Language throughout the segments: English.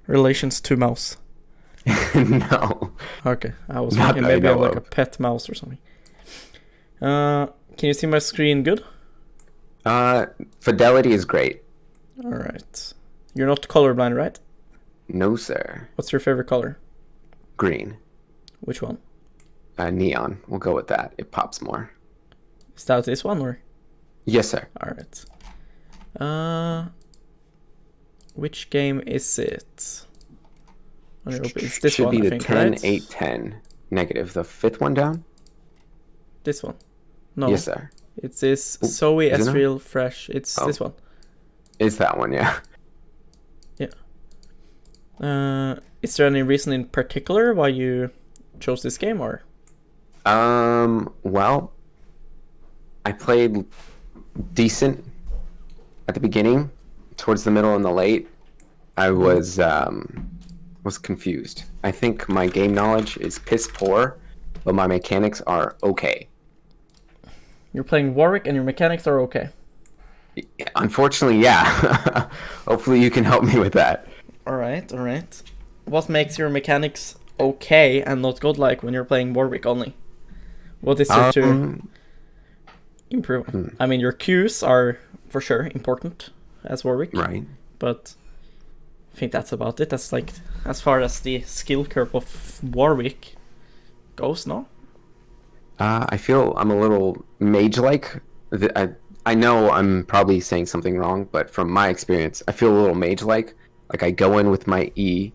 relations to mouse? No, Okay, I was not thinking that I maybe I have know like a of. pet mouse or something. Can you see my screen good? Fidelity is great. All right. You're not colorblind, right? No, sir. What's your favorite color? Green. Which one? Neon. We'll go with that. It pops more. Is that this one or? Yes, sir. All right. Which game is it? It's this Should one, be I the think, 10, right? 8, 10. Negative. The fifth one down? This one. No, Yes, sir. it's this Ooh, Zoe is it not? Ezreal Fresh. It's Oh, this one. it's that one, yeah. Yeah. Is there any reason in particular why you chose this game, or? Well, I played decent at the beginning, towards the middle and the late. I was confused. I think my game knowledge is piss poor, but my mechanics are okay. You're playing Warwick and your mechanics are okay. Unfortunately, yeah. Hopefully you can help me with that. All right, all right. What makes your mechanics okay and not godlike when you're playing Warwick only? What is there to Um, improve? hmm, I mean, your Qs are for sure important as Warwick, right. but I think that's about it. That's like as far as the skill curve of Warwick goes, no? I feel I'm a little mage-like. I know I'm probably saying something wrong, but from my experience, I feel a little mage-like. Like I go in with my E,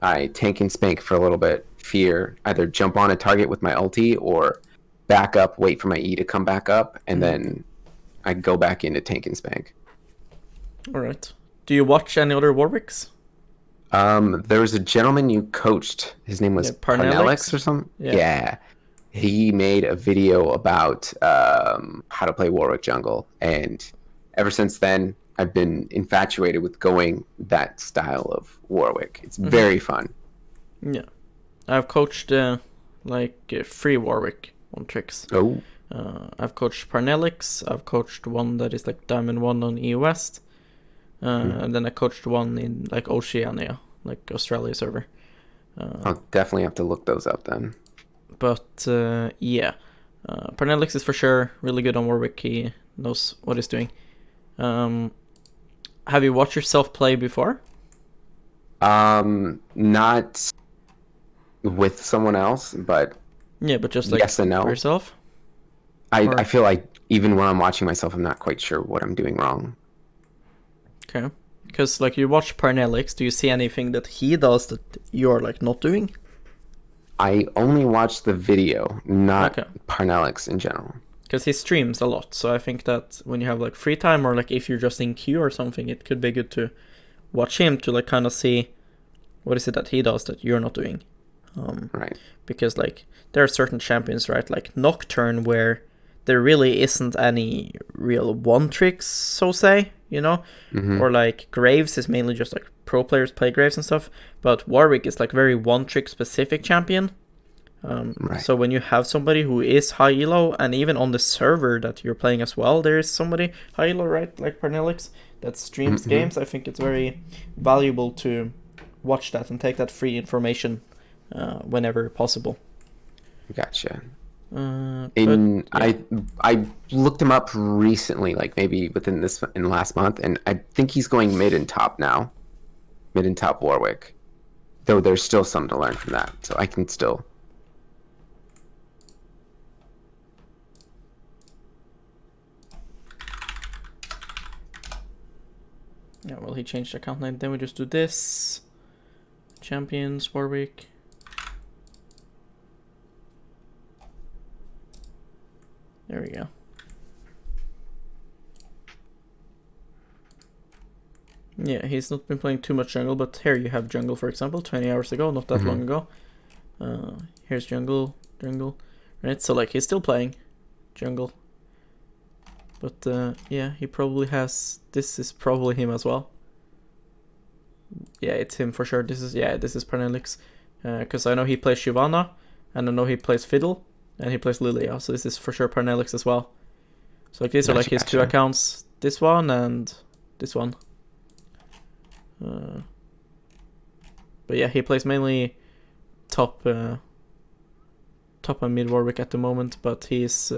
I tank and spank for a little bit, fear, either jump on a target with my ulti or back up, wait for my E to come back up, and then I go back into tank and spank. All right. Do you watch any other Warwicks? There was a gentleman you coached. His name Yeah, was Parnellix? Parnellix or something. Yeah. Yeah. He made a video about how to play Warwick jungle, and ever since then, I've been infatuated with going that style of Warwick. It's very fun. Yeah. I've coached free Warwick on tricks. Oh, I've coached Parnellix. I've coached one that is like Diamond 1 on E West. And then I coached one in like Oceania, like Australia server. I'll definitely have to look those up then. But yeah, Parnellix is for sure really good on Warwick. He knows what he's doing. Have you watched yourself play before? Not with someone else, but Yeah, but just like yes and for no. yourself? I feel like even when I'm watching myself, I'm not quite sure what I'm doing wrong. Okay. Because like you watch Parnellix, do you see anything that he does that you're like not doing? I only watch the video, not Okay. Parnellix in general. Because he streams a lot, so I think that when you have like free time or like if you're just in queue or something, it could be good to watch him to like kind of see what is it that he does that you're not doing. Right. Because like there are certain champions, right, like Nocturne, where there really isn't any real one tricks, so say, you know, or like Graves is mainly just like pro players play Graves and stuff, but Warwick is like very one trick specific champion. Right. So when you have somebody who is high elo, and even on the server that you're playing as well, there is somebody high elo, right, like Parnellix, that streams games. I think it's very valuable to watch that and take that free information whenever possible. Gotcha. But I looked him up recently, like maybe in the last month, and I think he's going mid and top now. Mid and top Warwick. Though there's still some to learn from that, so I can still. yeah, well, he changed the account name. Then we just do this. Champions, Warwick. There we go. Yeah, he's not been playing too much jungle, but here you have jungle, for example, 20 hours ago, not that long ago. Here's jungle, right? So, like, he's still playing jungle. But, yeah, he probably has... This is probably him as well. Yeah, it's him for sure. This is Parnellix. Because I know he plays Shyvana, and I know he plays Fiddle, and he plays Lilia. So this is for sure Parnellix as well. So, like, these are, like, his two accounts. This one and this one. But yeah, he plays mainly top top and mid Warwick at the moment, but he has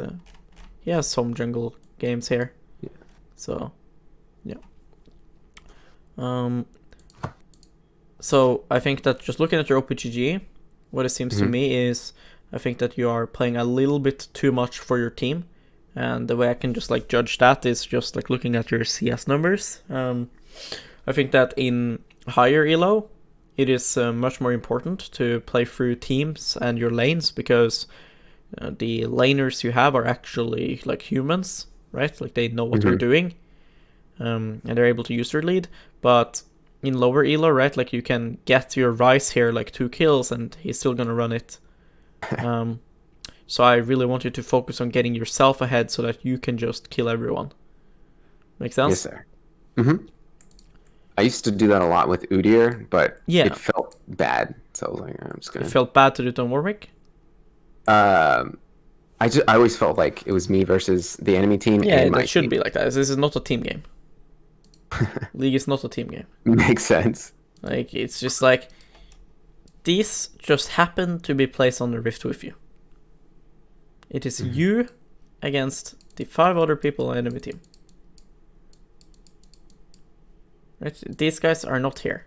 some jungle games here. Yeah. So yeah. So I think that just looking at your OPGG, what it seems to me is I think that you are playing a little bit too much for your team. And the way I can just like judge that is just like looking at your CS numbers. I think that in higher elo, it is much more important to play through teams and your lanes, because the laners you have are actually like humans, right? Like they know what they're doing, and they're able to use their lead. But in lower elo, right, like you can get your Ryze here like 2 kills and he's still gonna run it. So I really want you to focus on getting yourself ahead so that you can just kill everyone. Make sense? Yes, sir. I used to do that a lot with Udyr, but it felt bad. So I was like, I'm just gonna. It felt bad to do it on Warwick? I always felt like it was me versus the enemy team. Yeah, and my it should team. be like that. This is not a team game. League is not a team game. Makes sense. Like, it's just like, these just happen to be placed on the rift with you. It is you against the 5 other people on the enemy team. Right? These guys are not here.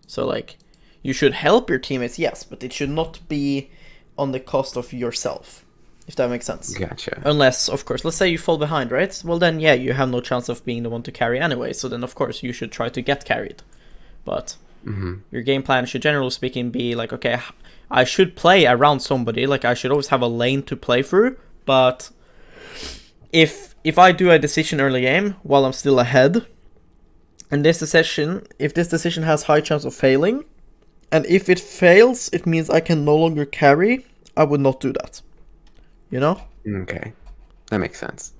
So, like, you should help your teammates, yes, but it should not be on the cost of yourself, if that makes sense. Gotcha. Unless, of course, let's say you fall behind, right? Well, then, yeah, you have no chance of being the one to carry anyway, so then, of course, you should try to get carried. But your game plan should, generally speaking, be like, okay, I should play around somebody, like, I should always have a lane to play through, but if I do a decision early game while I'm still ahead, and if this decision has high chance of failing, and if it fails, it means I can no longer carry, I would not do that. You know? Okay. That makes sense.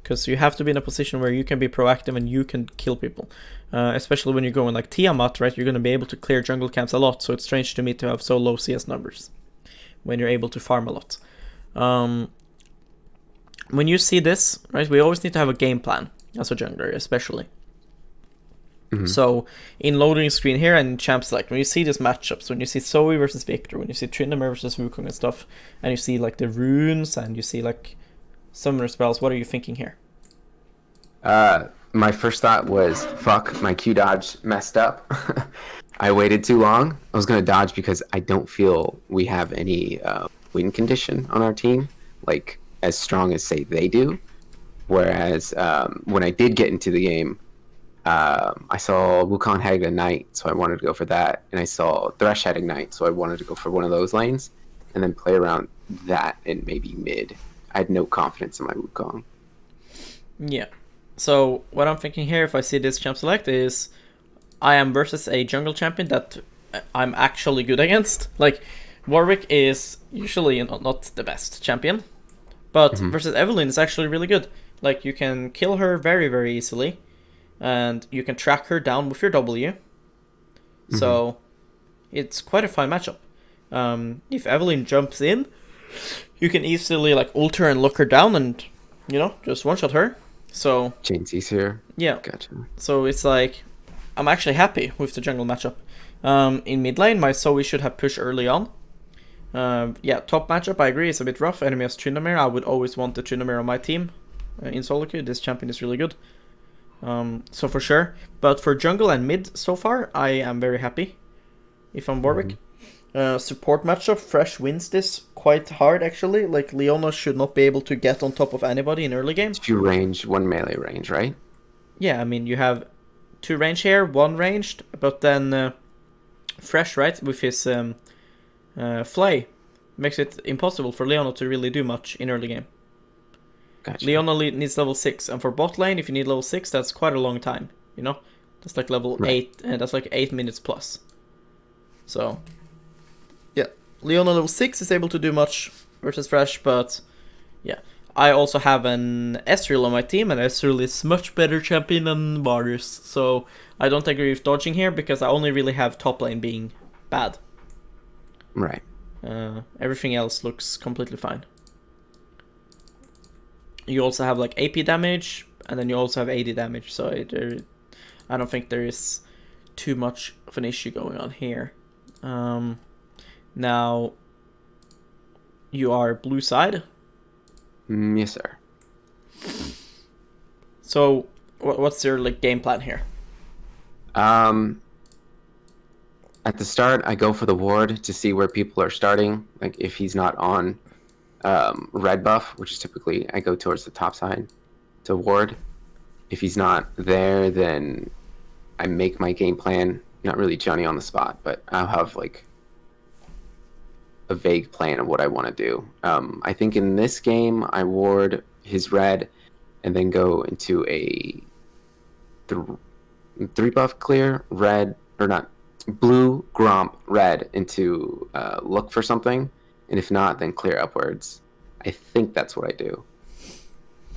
Because you have to be in a position where you can be proactive and you can kill people. Especially when you're going like Tiamat, right? You're going to be able to clear jungle camps a lot, so it's strange to me to have so low CS numbers when you're able to farm a lot. When you see this, right, we always need to have a game plan as a jungler, especially. So in loading screen here and champ select, when you see these matchups, when you see Zoe versus Victor, when you see Tryndamere versus Wukong and stuff, and you see like the runes and you see like summoner spells, what are you thinking here? My first thought was, fuck, my Q dodge messed up. I waited too long. I was gonna dodge because I don't feel we have any win condition on our team, like as strong as say they do. Whereas when I did get into the game, I saw Wukong had Ignite, so I wanted to go for that, and I saw Thresh had Ignite, so I wanted to go for one of those lanes, and then play around that and maybe mid. I had no confidence in my Wukong. Yeah. So what I'm thinking here, if I see this champ select, is I am versus a jungle champion that I'm actually good against. Like, Warwick is usually not the best champion, but versus Evelynn is actually really good. Like, you can kill her very, very easily, and you can track her down with your W. So it's quite a fine matchup. If Evelynn jumps in, you can easily like ult her and lock her down and, you know, just one-shot her. So Chainsy's here. Yeah. Gotcha. So it's like, I'm actually happy with the jungle matchup. In mid lane, my Zoe should have pushed early on. Yeah, top matchup, I agree, it's a bit rough. Enemy has Tryndamere. I would always want the Tryndamere on my team. In solo queue, this champion is really good. So for sure. But for jungle and mid so far, I am very happy if I'm Warwick. Support matchup, Thresh wins this quite hard actually. Like, Leona should not be able to get on top of anybody in early game. 2 range, 1 melee range, right? Yeah, I mean, you have 2 range here, 1 ranged, but then Thresh, right, with his Flay, makes it impossible for Leona to really do much in early game. Gotcha. Leona needs level 6, and for bot lane, if you need level 6, that's quite a long time, you know? That's like level 8, and that's like 8 minutes plus. So, yeah, Leona level 6 is able to do much versus Thresh, but yeah. I also have an Ezreal on my team, and Ezreal is much better champion than Varus, so I don't agree with dodging here, because I only really have top lane being bad. Right. Everything else looks completely fine. You also have like AP damage, and then you also have AD damage, so I don't think there is too much of an issue going on here. Now you are blue side. Yes, sir. So what's your like game plan here? At the start, I go for the ward to see where people are starting. Like if he's not on red buff, which is typically I go towards the top side to ward. If he's not there, then I make my game plan. Not really Johnny on the spot, but I'll have like a vague plan of what I want to do. I think in this game, I ward his red and then go into a three buff clear, red, or not, blue, gromp, red into look for something. And if not, then clear upwards. I think that's what I do.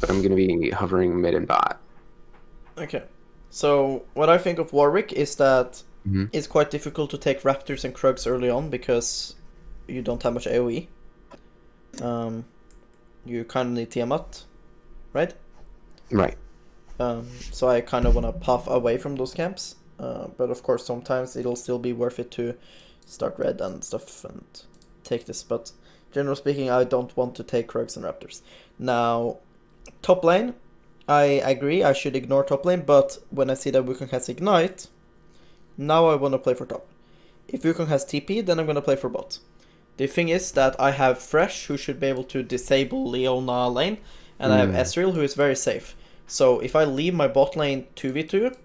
But I'm going to be hovering mid and bot. Okay. So what I think of Warwick is that Mhm. it's quite difficult to take Raptors and Krugs early on because you don't have much AoE. You kind of need Tiamat, right? Right. So I kind of want to puff away from those camps. But of course, sometimes it'll still be worth it to start red and stuff and take this. But generally speaking, I don't want to take Krugs and Raptors. Now, top lane, I agree, I should ignore top lane. But when I see that Wukong has Ignite, now I want to play for top. If Wukong has TP, then I'm going to play for bot. The thing is that I have Thresh, who should be able to disable Leona lane, and I have Ezreal, who is very safe. So if I leave my bot lane 2v2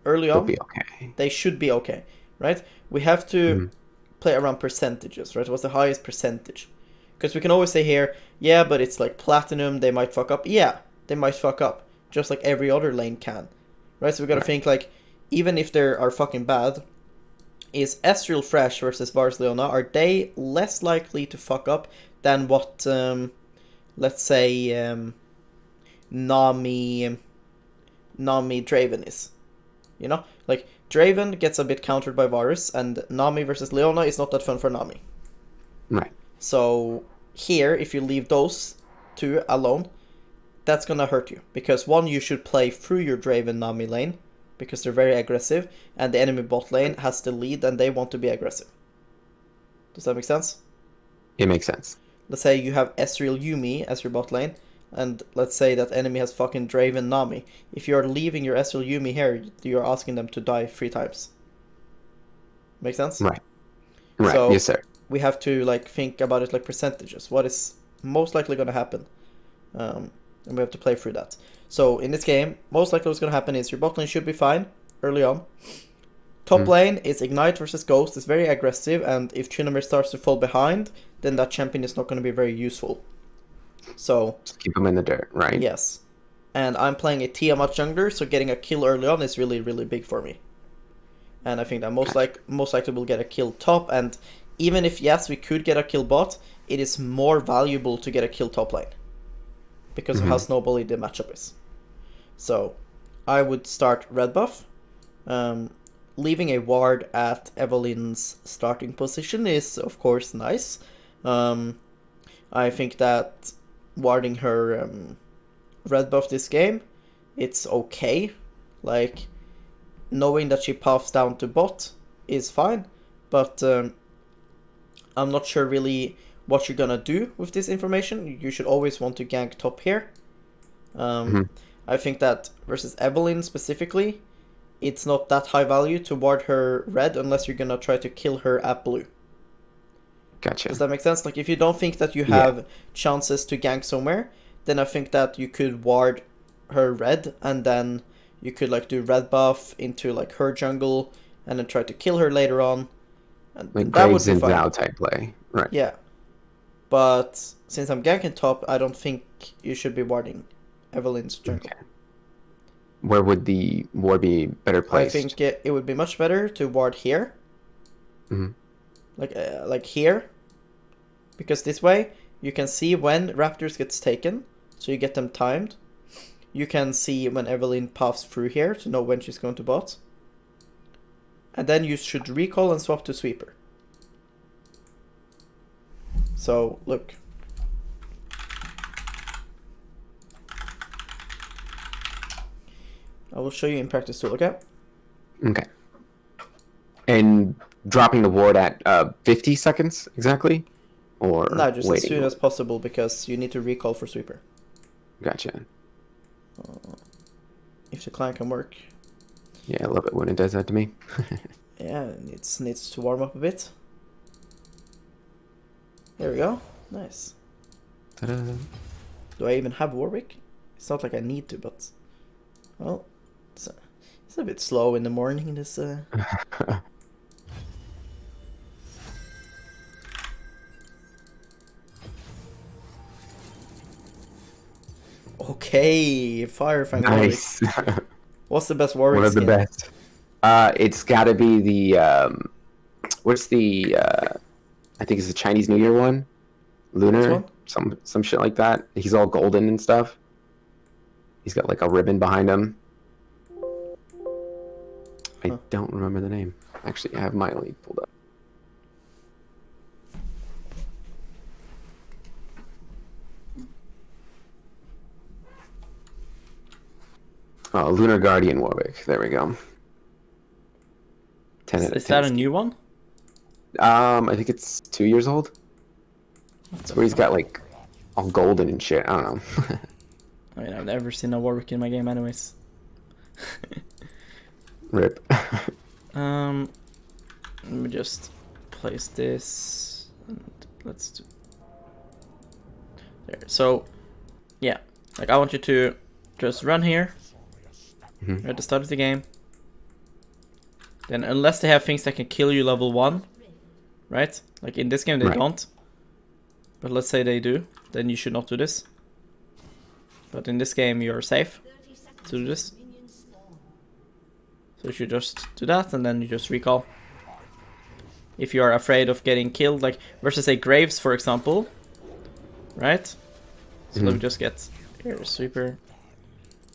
early It'll on, be okay. they should be okay, right? We have to play around percentages, right? What's the highest percentage? Because we can always say here, yeah, but it's like platinum, they might fuck up. Yeah, they might fuck up, just like every other lane can, right? So we gotta think like, even if they are fucking bad, is Ezreal Thresh versus Varus Leona, are they less likely to fuck up than what, let's say, Nami Draven is? You know? Like, Draven gets a bit countered by Varus, and Nami versus Leona is not that fun for Nami. Right. So, here, if you leave those two alone, that's gonna hurt you. Because, one, you should play through your Draven Nami lane, because they're very aggressive, and the enemy bot lane has the lead and they want to be aggressive. Does that make sense? It makes sense. Let's say you have Ezreal Yumi as your bot lane, and let's say that enemy has fucking Draven Nami. If you're leaving your Ezreal Yumi here, you're asking them to die 3 times. Make sense? Right. Right. So, yes, sir. we have to like think about it like percentages. What is most likely going to happen? And we have to play through that. So in this game, most likely what's going to happen is your bot lane should be fine early on. Top lane is Ignite versus Ghost. It's very aggressive, and if Tryndamere starts to fall behind, then that champion is not going to be very useful. So Just keep them in the dirt, right? yes. And I'm playing a Tiamat jungler, so getting a kill early on is really, really big for me. And I think that most likely we'll get a kill top, and even if, yes, we could get a kill bot, it is more valuable to get a kill top lane. Because of how snowbally the matchup is. So, I would start red buff. Leaving a ward at Evelyn's starting position is, of course, nice. I think that warding her red buff this game, it's okay. Like, knowing that she puffs down to bot is fine. But I'm not sure really what you're gonna do with this information. You should always want to gank top here. I think that versus Evelyn specifically, it's not that high value to ward her red unless you're gonna try to kill her at blue. Gotcha. Does that make sense? Like, if you don't think that you have chances to gank somewhere, then I think that you could ward her red, and then you could like do red buff into like her jungle, and then try to kill her later on. And Like that would Graves be and fine. Zao type play. Right. Yeah. But since I'm ganking top, I don't think you should be warding Evelyn's jungle. Okay. Where would the ward be better placed? I think it would be much better to ward here. Mhm. Like here. Because this way, you can see when Raptors gets taken, so you get them timed. You can see when Evelyn puffs through here to know when she's going to bot. And then you should recall and swap to sweeper. So, look. I will show you in practice too, okay? Okay. And dropping the ward at 50 seconds exactly, or No, just waiting? as soon as possible because you need to recall for sweeper. Gotcha. If the clan can work. Yeah, I love it when it does that to me. Yeah, it needs to warm up a bit. There we go. Nice. Ta-da. Do I even have Warwick? It's not like I need to, but well, it's a bit slow in the morning. This Okay, Firefang Nice. Warwick. What's the best Warwick One of the skin? best. It's got to be the what's the I think it's the Chinese New Year one, Lunar, one? some shit like that. He's all golden and stuff. He's got like a ribbon behind him. I don't remember the name. Actually, I have my league pulled up. Oh, Lunar Guardian Warwick. There we go. 10 out of Is 10. that a new one? I think it's 2 years old. That's where he's got like all golden and shit. I don't know. I mean, I've never seen a Warwick in my game, anyways. Rip. Let me just place this. And let's do there. So, yeah, like I want you to just run here at the start of the game. Then, unless they have things that can kill you level 1, right? Like in this game, they don't. But let's say they do, then you should not do this. But in this game, you're safe to do this. So you should just do that, and then you just recall. If you are afraid of getting killed, like versus a Graves, for example, right? So let me just get here, Sweeper.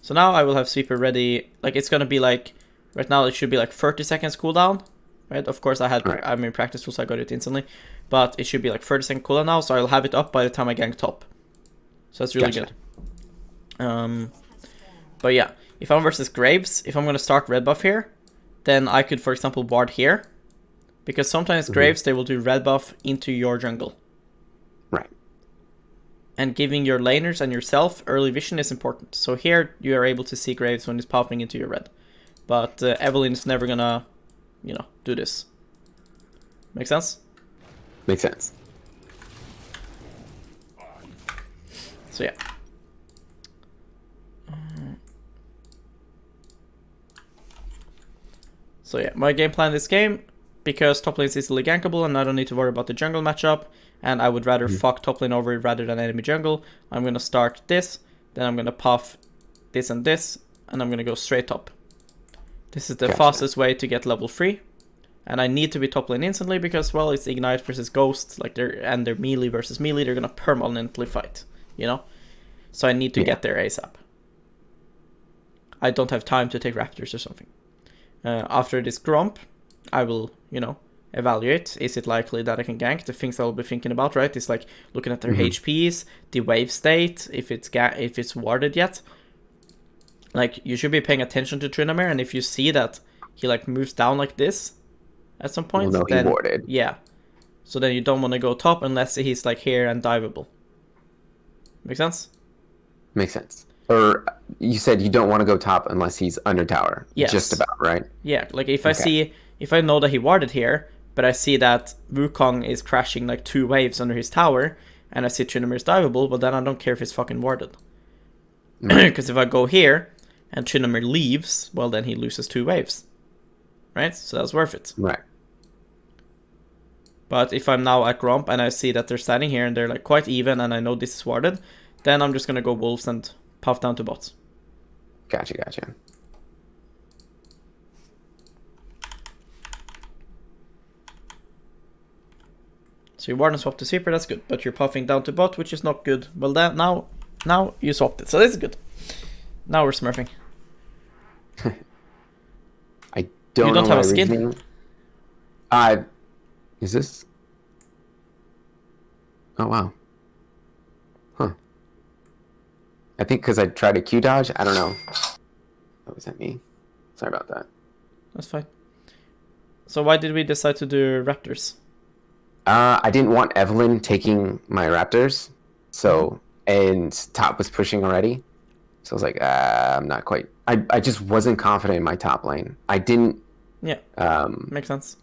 So now I will have Sweeper ready. Like it's gonna be like right now it should be like 30 seconds cooldown, right? Of course I'm in practice, so I got it instantly, but it should be like 30-second cooldown now. So I'll have it up by the time I gank top. So that's really good. But yeah, if I'm versus Graves, if I'm gonna start red buff here, then I could, for example, ward here. Because sometimes Graves, they will do red buff into your jungle. Right. And giving your laners and yourself early vision is important. So here, you are able to see Graves when he's popping into your red. But Evelynn is never gonna, you know, do this. Make sense? Makes sense. So yeah. So yeah, my game plan this game, because top lane is easily gankable and I don't need to worry about the jungle matchup, and I would rather fuck top lane over rather than enemy jungle, I'm going to start this, then I'm going to puff this, and I'm going to go straight top. This is the fastest way to get level 3, and I need to be top lane instantly because, well, it's Ignite versus Ghost, like they're melee versus melee, they're going to permanently fight, you know? So I need to get there ASAP. I don't have time to take Raptors or something. After this Gromp, I will, you know, evaluate. Is it likely that I can gank? The things I'll be thinking about, right, is like looking at their HPs, the wave state, if it's warded yet. Like, you should be paying attention to Tryndamere, and if you see that he like moves down like this at some point, then he warded. Yeah. So then you don't want to go top unless he's like here and diveable. Make sense? Makes sense. Or you said you don't want to go top unless he's under tower. Yes. Just about, right? Yeah, like if I know that he warded here, but I see that Wukong is crashing like 2 waves under his tower, and I see Tryndamere is diveable, but then I don't care if he's fucking warded. Because if I go here, and Tryndamere leaves, well then he loses 2 waves. Right? So that's worth it. Right. But if I'm now at Gromp, and I see that they're standing here, and they're like quite even, and I know this is warded, then I'm just gonna go Wolves and puff down to bots. Gotcha. So you ward and swap to Sweeper, that's good. But you're puffing down to bot, which is not good. Well, then now you swapped it, so this is good. Now we're smurfing. I don't. You don't have a skin. Is this? Oh wow. Huh. I think because I tried a Q dodge. I don't know. What was that me? Sorry about that. That's fine. So why did we decide to do Raptors? I didn't want Evelyn taking my Raptors, so and top was pushing already, so I was like, I'm not quite. I just wasn't confident in my top lane. I didn't. Yeah. Makes sense.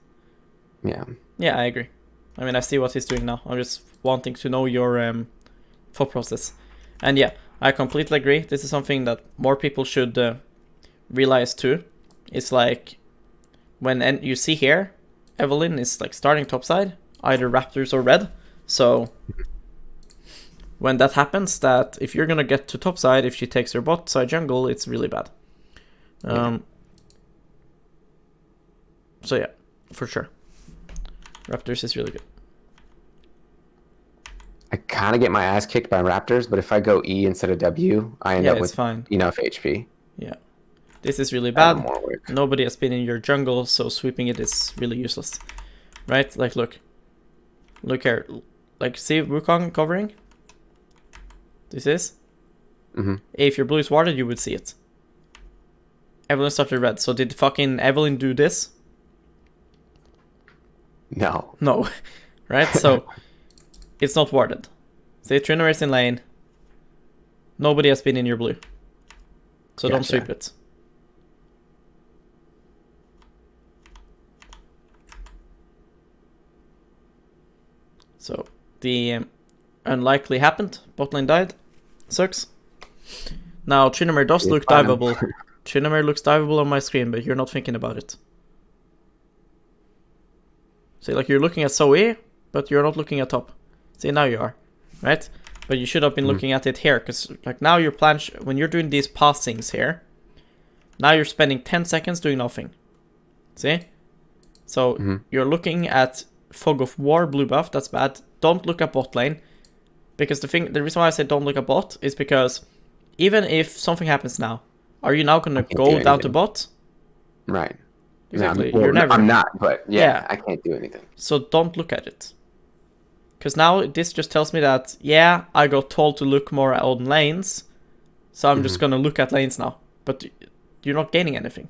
Yeah. Yeah, I agree. I mean, I see what he's doing now. I'm just wanting to know your thought process. And yeah, I completely agree. This is something that more people should realize too. It's like when you see here, Evelyn is like starting topside, either Raptors or red. So when that happens, that if you're gonna get to topside, if she takes your bot side jungle, it's really bad. So yeah, for sure. Raptors is really good. I kind of get my ass kicked by Raptors, but if I go E instead of W, I end up with fine. enough HP. Yeah. This is really bad. More work. Nobody has been in your jungle, so sweeping it is really useless. Right? Like, look. Look here. Like, see Wukong covering? This is? If your blue is warded, you would see it. Evelyn started red. So did fucking Evelyn do this? No. No. Right? So it's not warded. See, Tryndamere is in lane. Nobody has been in your blue. So don't sweep it. So the unlikely happened. Bot lane died. Sucks. Now Tryndamere does look diveable. Tryndamere looks diveable on my screen, but you're not thinking about it. See, like you're looking at Zoe, but you're not looking at top. See, now you are, right? But you should have been looking at it here, because like now your plan, when you're doing these passings here, now you're spending 10 seconds doing nothing. See? So you're looking at Fog of War, blue buff, that's bad. Don't look at bot lane. Because the reason why I said don't look at bot is because even if something happens now, are you now going to go down to bot? Right. Exactly. No, You're never. I'm not, but yeah, I can't do anything. So don't look at it. Because now this just tells me that, yeah, I got told to look more on lanes. So I'm just going to look at lanes now. But you're not gaining anything.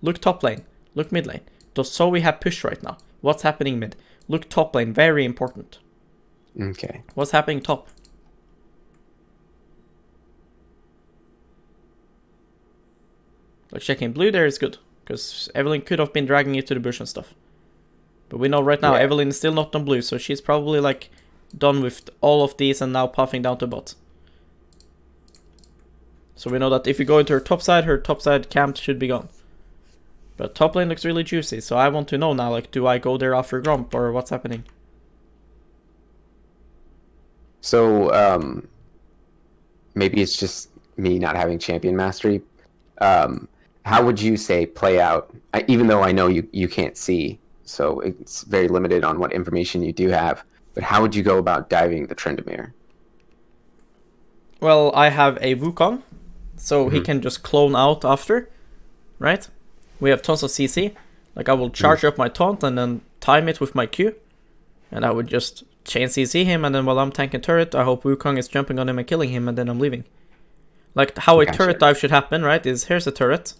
Look top lane. Look mid lane. Does Zoe have push right now? What's happening mid? Look top lane. Very important. Okay. What's happening top? Like checking blue there is good. Because Evelyn could have been dragging it to the bush and stuff. But we know right now Evelyn is still not on blue. So she's probably like done with all of these and now puffing down to bot. So we know that if you go into her top side camp should be gone. But top lane looks really juicy. So I want to know now, like, do I go there after Gromp or what's happening? So maybe it's just me not having champion mastery. How would you say play out? Even though I know you can't see, so it's very limited on what information you do have. But how would you go about diving the Tryndamere? Well, I have a Wukong, so he can just clone out after, right? We have tons of CC. Like I will charge up my taunt and then time it with my Q, and I would just chain CC him, and then while I'm tanking turret, I hope Wukong is jumping on him and killing him, and then I'm leaving. Like how a turret dive should happen, right? Is here's a turret,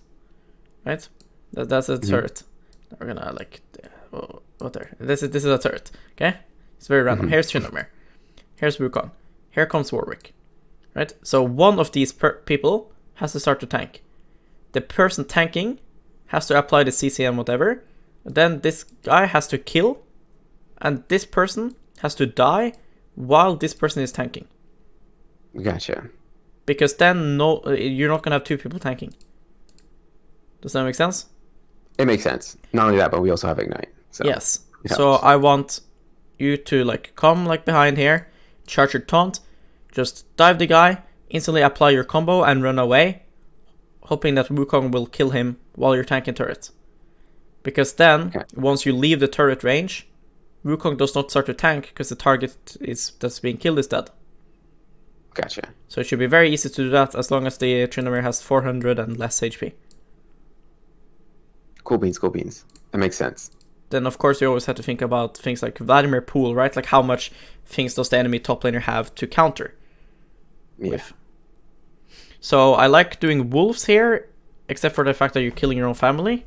right? That's a turret. We're gonna like, what there? This is a turret. Okay, it's very random. Here's Tryndamere. Here's Wukong. Here comes Warwick, right? So one of these people has to start to tank. The person tanking has to apply the CC and whatever. Then this guy has to kill, and this person has to die while this person is tanking. Gotcha. Because then you're not gonna have two people tanking. Does that make sense? It makes sense. Not only that, but we also have Ignite. So yes. So I want you to like come like behind here, charge your taunt, just dive the guy, instantly apply your combo and run away, hoping that Wukong will kill him while you're tanking turret. Because then, once you leave the turret range, Wukong does not start to tank because the target that's being killed is dead. Gotcha. So it should be very easy to do that as long as the Tryndamere has 400 and less HP. Cool beans, cool beans. That makes sense. Then of course you always have to think about things like Vladimir Pool, right? Like how much things does the enemy top laner have to counter with. So I like doing wolves here, except for the fact that you're killing your own family.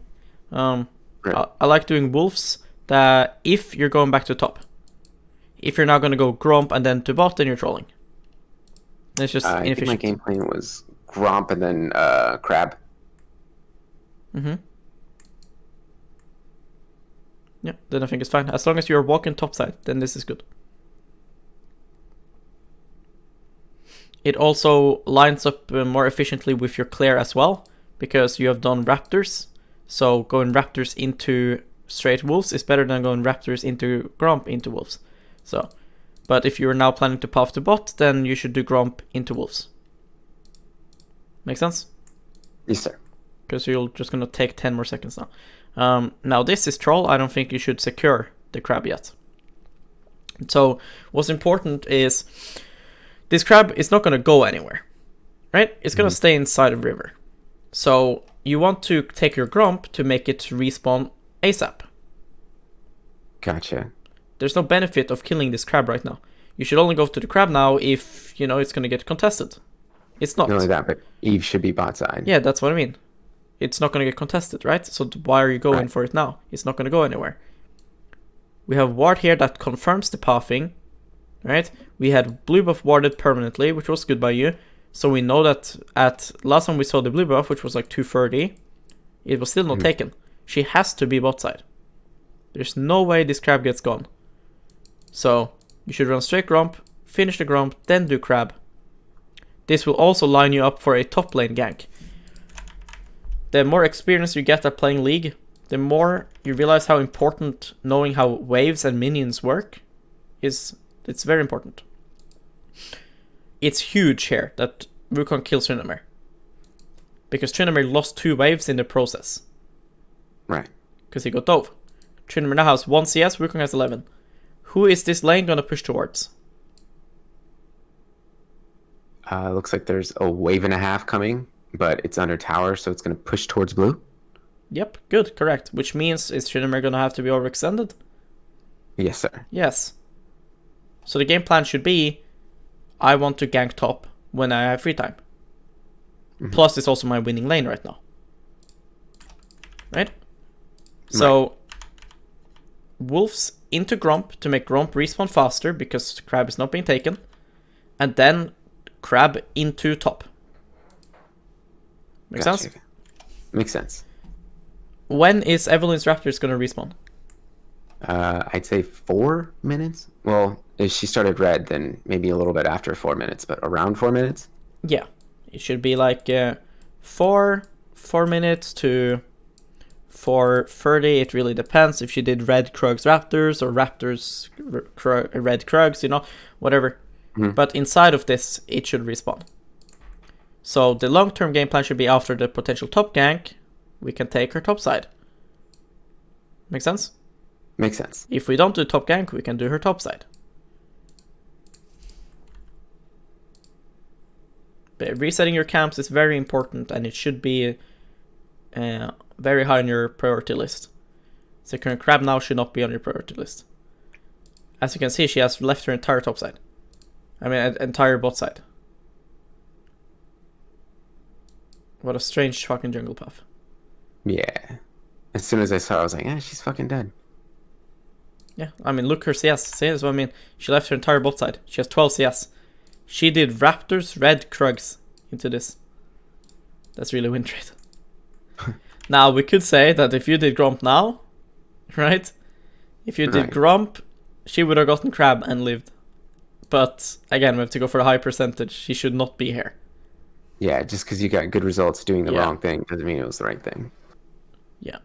Right. I like doing wolves that if you're going back to top. If you're not going to go Gromp and then to bot, then you're trolling. It's just I think my inefficient. game plan was Gromp and then Crab. Mm-hmm. Yeah, then I think it's fine. As long as you're walking topside, then this is good. It also lines up more efficiently with your clear as well, because you have done Raptors. So going Raptors into straight Wolves is better than going Raptors into Gromp into Wolves. So, but if you're now planning to path to bot, then you should do Gromp into Wolves. Make sense? Yes, sir. Because you're just going to take 10 more seconds now. Now this is troll. I don't think you should secure the crab yet. So what's important is this crab is not going to go anywhere, right? It's going to stay inside of river. So you want to take your Gromp to make it respawn ASAP. Gotcha. There's no benefit of killing this crab right now. You should only go to the crab now if, you know, it's going to get contested. It's not. Not only that, but Eve should be bot side. Yeah, that's what I mean. It's not going to get contested, right? So why are you going Right. for it now? It's not going to go anywhere. We have ward here that confirms the pathing, right? We had blue buff warded permanently, which was good by you. So we know that at last time we saw the blue buff, which was like 230, it was still not taken. She has to be bot side. There's no way this crab gets gone. So you should run straight Gromp, finish the Gromp, then do crab. This will also line you up for a top lane gank. The more experience you get at playing League, the more you realize how important knowing how waves and minions work is. It's very important. It's huge here that Wukong kills Tryndamere. Because Tryndamere lost 2 waves in the process. Right. Because he got dove. Tryndamere now has 1 CS, Wukong has 11. Who is this lane gonna push towards? Looks like there's a wave and a half coming, but it's under tower, so it's going to push towards blue. Yep, good, correct. Which means, is Tryndamere gonna have to be overextended? Yes, sir. Yes. So the game plan should be, I want to gank top when I have free time. Plus, it's also my winning lane right now. Right? So, Wolves into Gromp to make Gromp respawn faster because Crab is not being taken. And then Crab into top. Make Gotcha. sense? Makes sense. When is Evelyn's Raptors going to respawn? I'd say 4 minutes. Well, if she started red, then maybe a little bit after 4 minutes, but around 4 minutes. Yeah. It should be like 4 minutes to 4:30. It really depends if she did red Krugs Raptors or Raptors red Krugs, you know, whatever. But inside of this, it should respawn. So the long-term game plan should be after the potential top gank, we can take her top side. Make sense? Makes sense. If we don't do top gank, we can do her top side. But resetting your camps is very important, and it should be very high on your priority list. Securing Crab now should not be on your priority list. As you can see, she has left her entire top side. I mean, entire bot side. What a strange fucking jungle path. Yeah. As soon as I saw it, I was like, she's fucking dead. Yeah, I mean, look her CS. See, that's what I mean. She left her entire bot side. She has 12 CS. She did Raptors, Red, Krugs into this. That's really win rate. Now, we could say that if you did Gromp now, right? If you did Gromp, she would have gotten Crab and lived. But, again, we have to go for a high percentage. She should not be here. Yeah, just because you got good results doing the wrong thing doesn't mean it was the right thing. Yeah.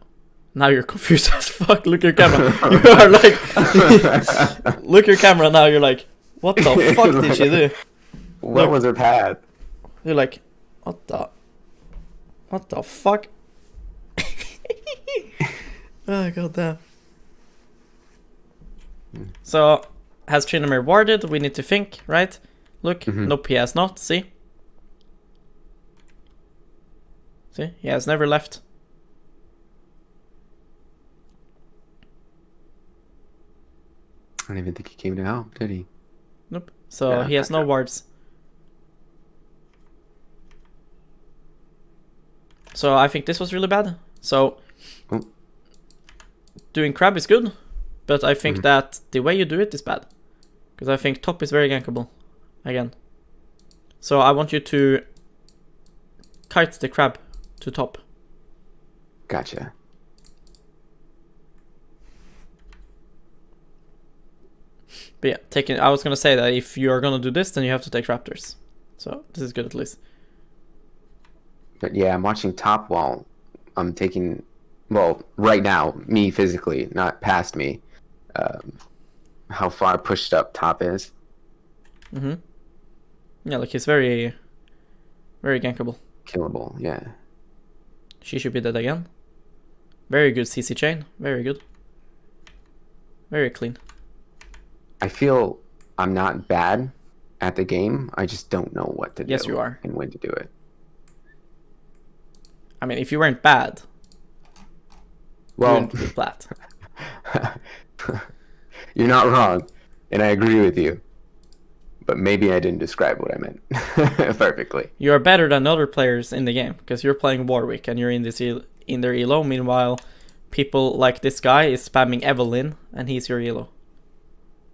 Now you're confused as fuck. Look at your camera. You are like... Look at your camera now. You're like, what the fuck did she do? What was her path? You're like, what the fuck? Oh, goddamn. So, has Tryndamere warded? We need to think, right? Look, nope, he has not. See? See? He has never left. I don't even think he came to help, did he? Nope. So, he has no wards. So, I think this was really bad. So, doing crab is good, but I think that the way you do it is bad. Because I think top is very gankable, again. So I want you to kite the crab to top. Gotcha. But yeah, I was gonna say that if you are gonna do this, then you have to take raptors. So this is good at least. But yeah, I'm watching top while I'm taking, well, right now, me physically, not past me, how far pushed up top is. Yeah, like he's very, very gankable. Killable, yeah. She should be dead again. Very good CC chain. Very good. Very clean. I feel I'm not bad at the game. I just don't know what to do. Yes, you are. And when to do it. I mean, if you weren't bad, Well, you wouldn't be flat. You're not wrong, and I agree with you. But maybe I didn't describe what I meant perfectly. You are better than other players in the game because you're playing Warwick and you're in their elo. Meanwhile, people like this guy is spamming Evelyn and he's your elo.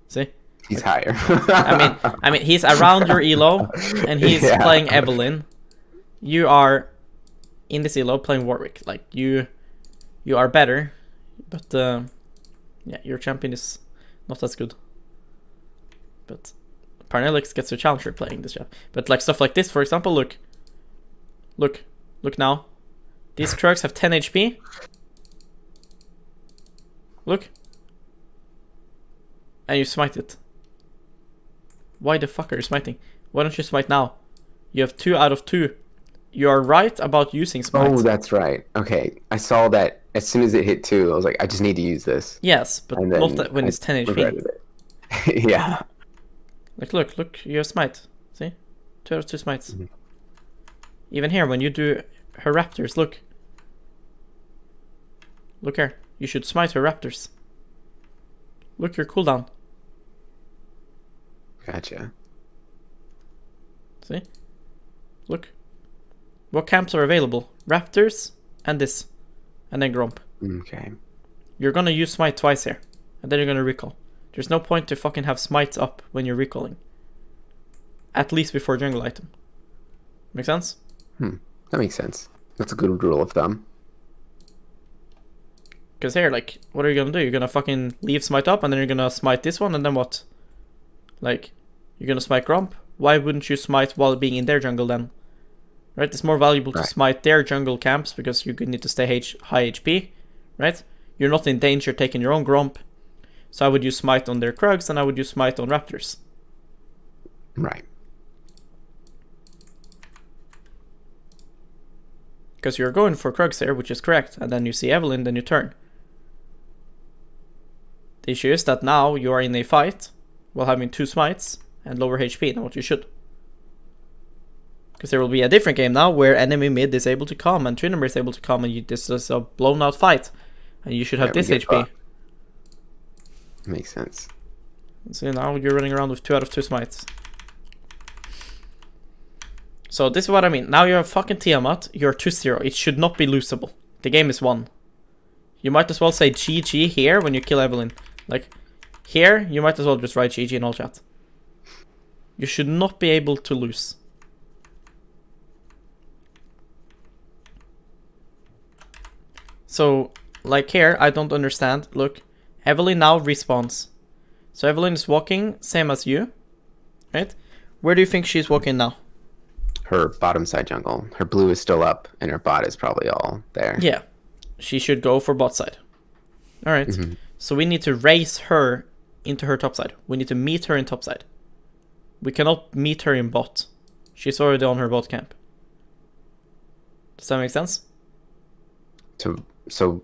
See? He's higher. I mean, he's around your elo and he's playing Evelyn. You are in this elo playing Warwick. Like you are better, but yeah, your champion is not as good. But Parnellix gets a challenger playing this job. But like stuff like this, for example, look now. These trucks have 10 HP. Look. And you smite it. Why the fuck are you smiting? Why don't you smite now? You have 2 out of 2. You are right about using smite. Oh, that's right. Okay, I saw that as soon as it hit 2, I was like, I just need to use this. Yes, but not that when it's 10 HP. Yeah. Like, look, you have smite. See? 2 out of 2 smites. Even here, when you do her raptors, look. Look here. You should smite her raptors. Look, your cooldown. Gotcha. See? Look. What camps are available? Raptors and this. And then Gromp. Okay. You're gonna use smite twice here. And then you're gonna recall. There's no point to fucking have smites up when you're recalling. At least before jungle item. Make sense? That makes sense. That's a good rule of thumb. Because here, like, what are you gonna do? You're gonna fucking leave smite up and then you're gonna smite this one and then what? Like, you're gonna smite Gromp? Why wouldn't you smite while being in their jungle then? Right? It's more valuable to smite their jungle camps because you need to stay high HP. Right? You're not in danger taking your own Gromp. So I would use smite on their Krugs and I would use smite on raptors. Right. Because you're going for Krugs here, which is correct. And then you see Evelyn, then you turn. The issue is that now you are in a fight while having 2 smites and lower HP than what you should. Because there will be a different game now where enemy mid is able to come and Trinity is able to come and this is a blown out fight. And you should have this HP. Makes sense. So now you're running around with 2 out of 2 smites. So this is what I mean. Now you're fucking Tiamat. You're 2-0. It should not be losable. The game is won. You might as well say GG here when you kill Evelyn. Like, here, you might as well just write GG in all chat. You should not be able to lose. So, like here, I don't understand. Look, Evelyn now respawns. So Evelyn is walking, same as you. Right? Where do you think she's walking now? Her bottom side jungle. Her blue is still up, and her bot is probably all there. Yeah. She should go for bot side. Alright. So we need to race her into her top side. We need to meet her in top side. We cannot meet her in bot. She's already on her bot camp. Does that make sense? So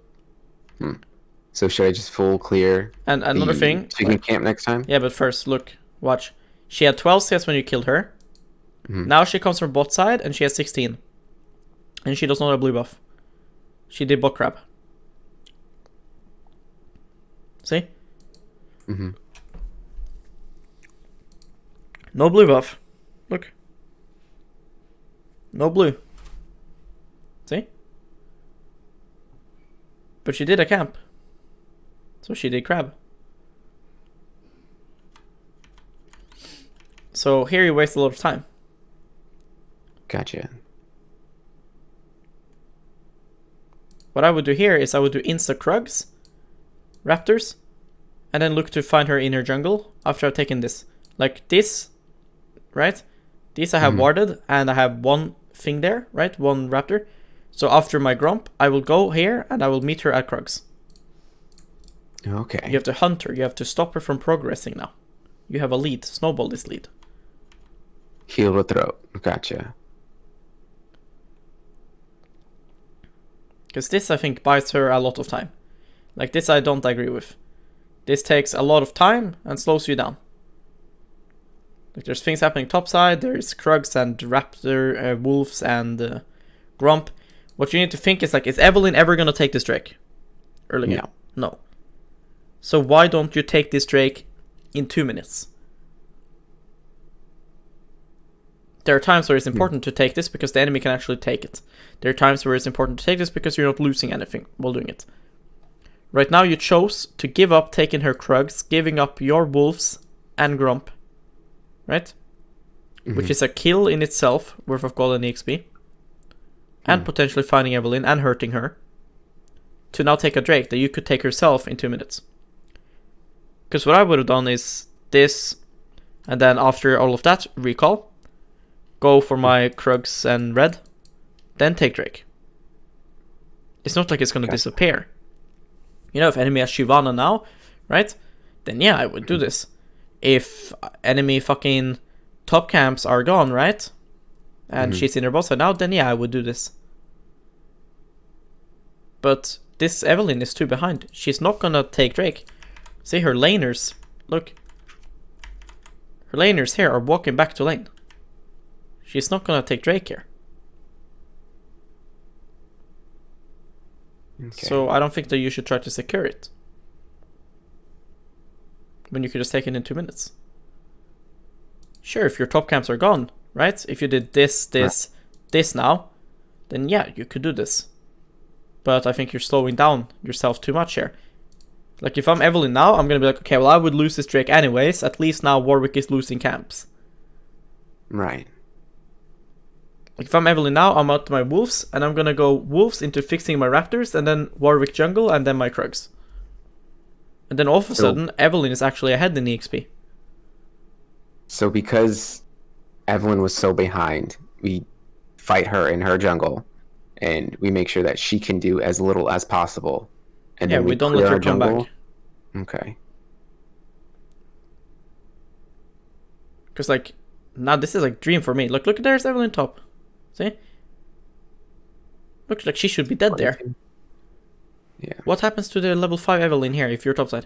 should I just full clear? And another thing. Chicken camp next time? Yeah, but first, look. Watch. She had 12 CS when you killed her. Now she comes from bot side and she has 16. And she does not have blue buff. She did bot crab. See? No blue buff. Look. No blue. See? But she did a camp. So she did crab. So here you waste a lot of time. Gotcha. What I would do here is I would do insta Krugs, Raptors, and then look to find her in her jungle after I've taken this. Like this, right? These I have warded, and I have one thing there, right? One Raptor. So after my Grump, I will go here and I will meet her at Krugs. Okay. You have to hunt her. You have to stop her from progressing now. You have a lead. Snowball this lead. Heal the throat. Gotcha. Because this, I think, buys her a lot of time. Like this, I don't agree with. This takes a lot of time and slows you down. Like there's things happening topside. There's Krugs and Raptor, Wolves and Grump. What you need to think is like, is Evelynn ever going to take this Drake? Early game? No. So why don't you take this Drake in 2 minutes? There are times where it's important to take this because the enemy can actually take it. There are times where it's important to take this because you're not losing anything while doing it. Right now you chose to give up taking her Krugs, giving up your Wolves and Grump. Right? Which is a kill in itself, worth of gold and EXP. And potentially finding Evelynn and hurting her. To now take a Drake that you could take herself in 2 minutes. Because what I would have done is this, and then after all of that, recall. Go for my Krugs and red. Then take Drake. It's not like it's going to disappear. You know, if enemy has Shyvana now, right? Then yeah, I would do this. If enemy fucking top camps are gone, right? And she's in her boss side now, then yeah, I would do this. But this Evelynn is too behind. She's not gonna take Drake. See her laners. Look. Her laners here are walking back to lane. She's not gonna take Drake here. Okay. So I don't think that you should try to secure it. When you could just take it in 2 minutes. Sure, if your top camps are gone, right? If you did this now, then yeah, you could do this. But I think you're slowing down yourself too much here. Like if I'm Evelynn now, I'm gonna be like, okay, well I would lose this Drake anyways. At least now Warwick is losing camps. Right. Like if I'm Evelynn now, I'm out to my Wolves, and I'm gonna go Wolves into fixing my Raptors, and then Warwick jungle, and then my Krugs. And then all of a sudden, Evelynn is actually ahead in EXP. So because Evelynn was so behind, we fight her in her jungle, and we make sure that she can do as little as possible. And yeah, then we don't let her come back. Okay. Because like, now this is like dream for me. Look, there's Evelynn top. See? Looks like she should be dead there. Yeah. What happens to the level 5 Evelynn here if you're topside?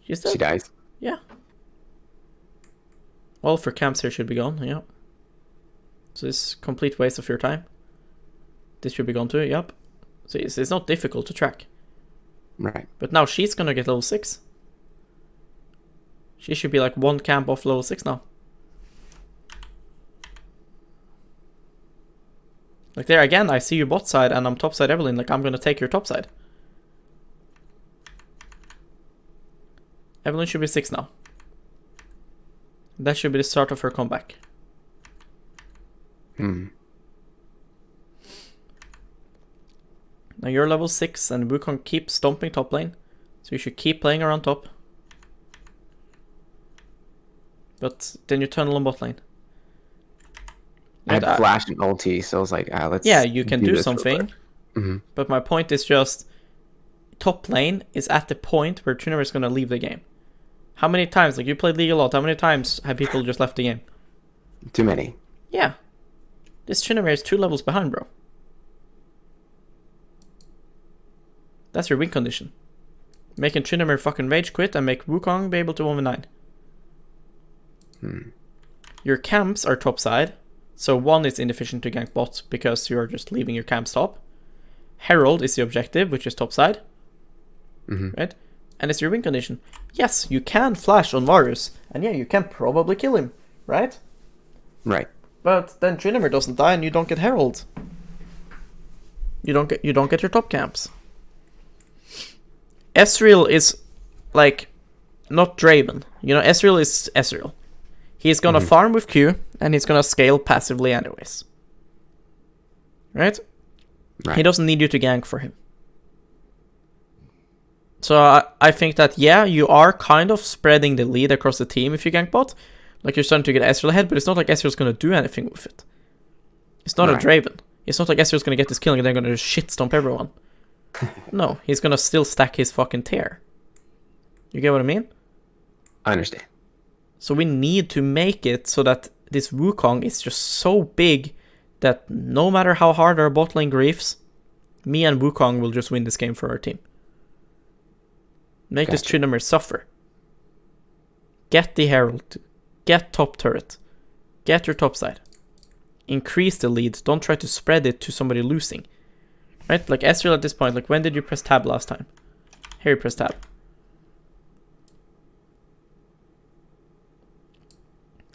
She's dead. She dies. Yeah. All of her camps here should be gone, yeah. So it's complete waste of your time. This should be gone too, yep. So it's not difficult to track. Right. But now she's gonna get level 6. She should be like one camp off level 6 now. Like there again, I see you bot side and I'm topside Evelynn, like I'm gonna take your topside. Evelynn should be 6 now. That should be the start of her comeback. Now you're level 6 and Wukong keeps stomping top lane. So you should keep playing around top. But then you tunnel on bot lane. I had flash and ulti, so I was like, let's... Yeah, you can do something. But my point is just, top lane is at the point where Tryndamere is going to leave the game. How many times, like you played League a lot, how many times have people just left the game? Too many. Yeah. This Tryndamere is 2 levels behind, bro. That's your win condition. Making Tryndamere fucking rage quit and make Wukong be able to 1v9. Your camps are topside. So 1 is inefficient to gank bot because you're just leaving your camps top. Herald is the objective, which is topside. Right? And it's your win condition. Yes, you can flash on Varus. And yeah, you can probably kill him. Right? Right. But then Tryndamere doesn't die and you don't get Herald. You don't get your top camps. Ezreal is like not Draven. You know, Ezreal is Ezreal. He's gonna farm with Q, and he's gonna scale passively anyways. Right? He doesn't need you to gank for him. So I think that, yeah, you are kind of spreading the lead across the team if you gank bot. Like, you're starting to get Ezreal ahead, but it's not like Ezreal's gonna do anything with it. It's not a Draven. It's not like Ezreal's gonna get this kill and they're gonna shit stomp everyone. No, he's gonna still stack his fucking tier. You get what I mean? I understand. So we need to make it so that this Wukong is just so big that no matter how hard our bot lane griefs, me and Wukong will just win this game for our team. Make this Tryndamere suffer. Get the Herald. Get top turret. Get your top side. Increase the lead. Don't try to spread it to somebody losing. Right? Like Ezreal at this point, like when did you press tab last time? Here you press tab.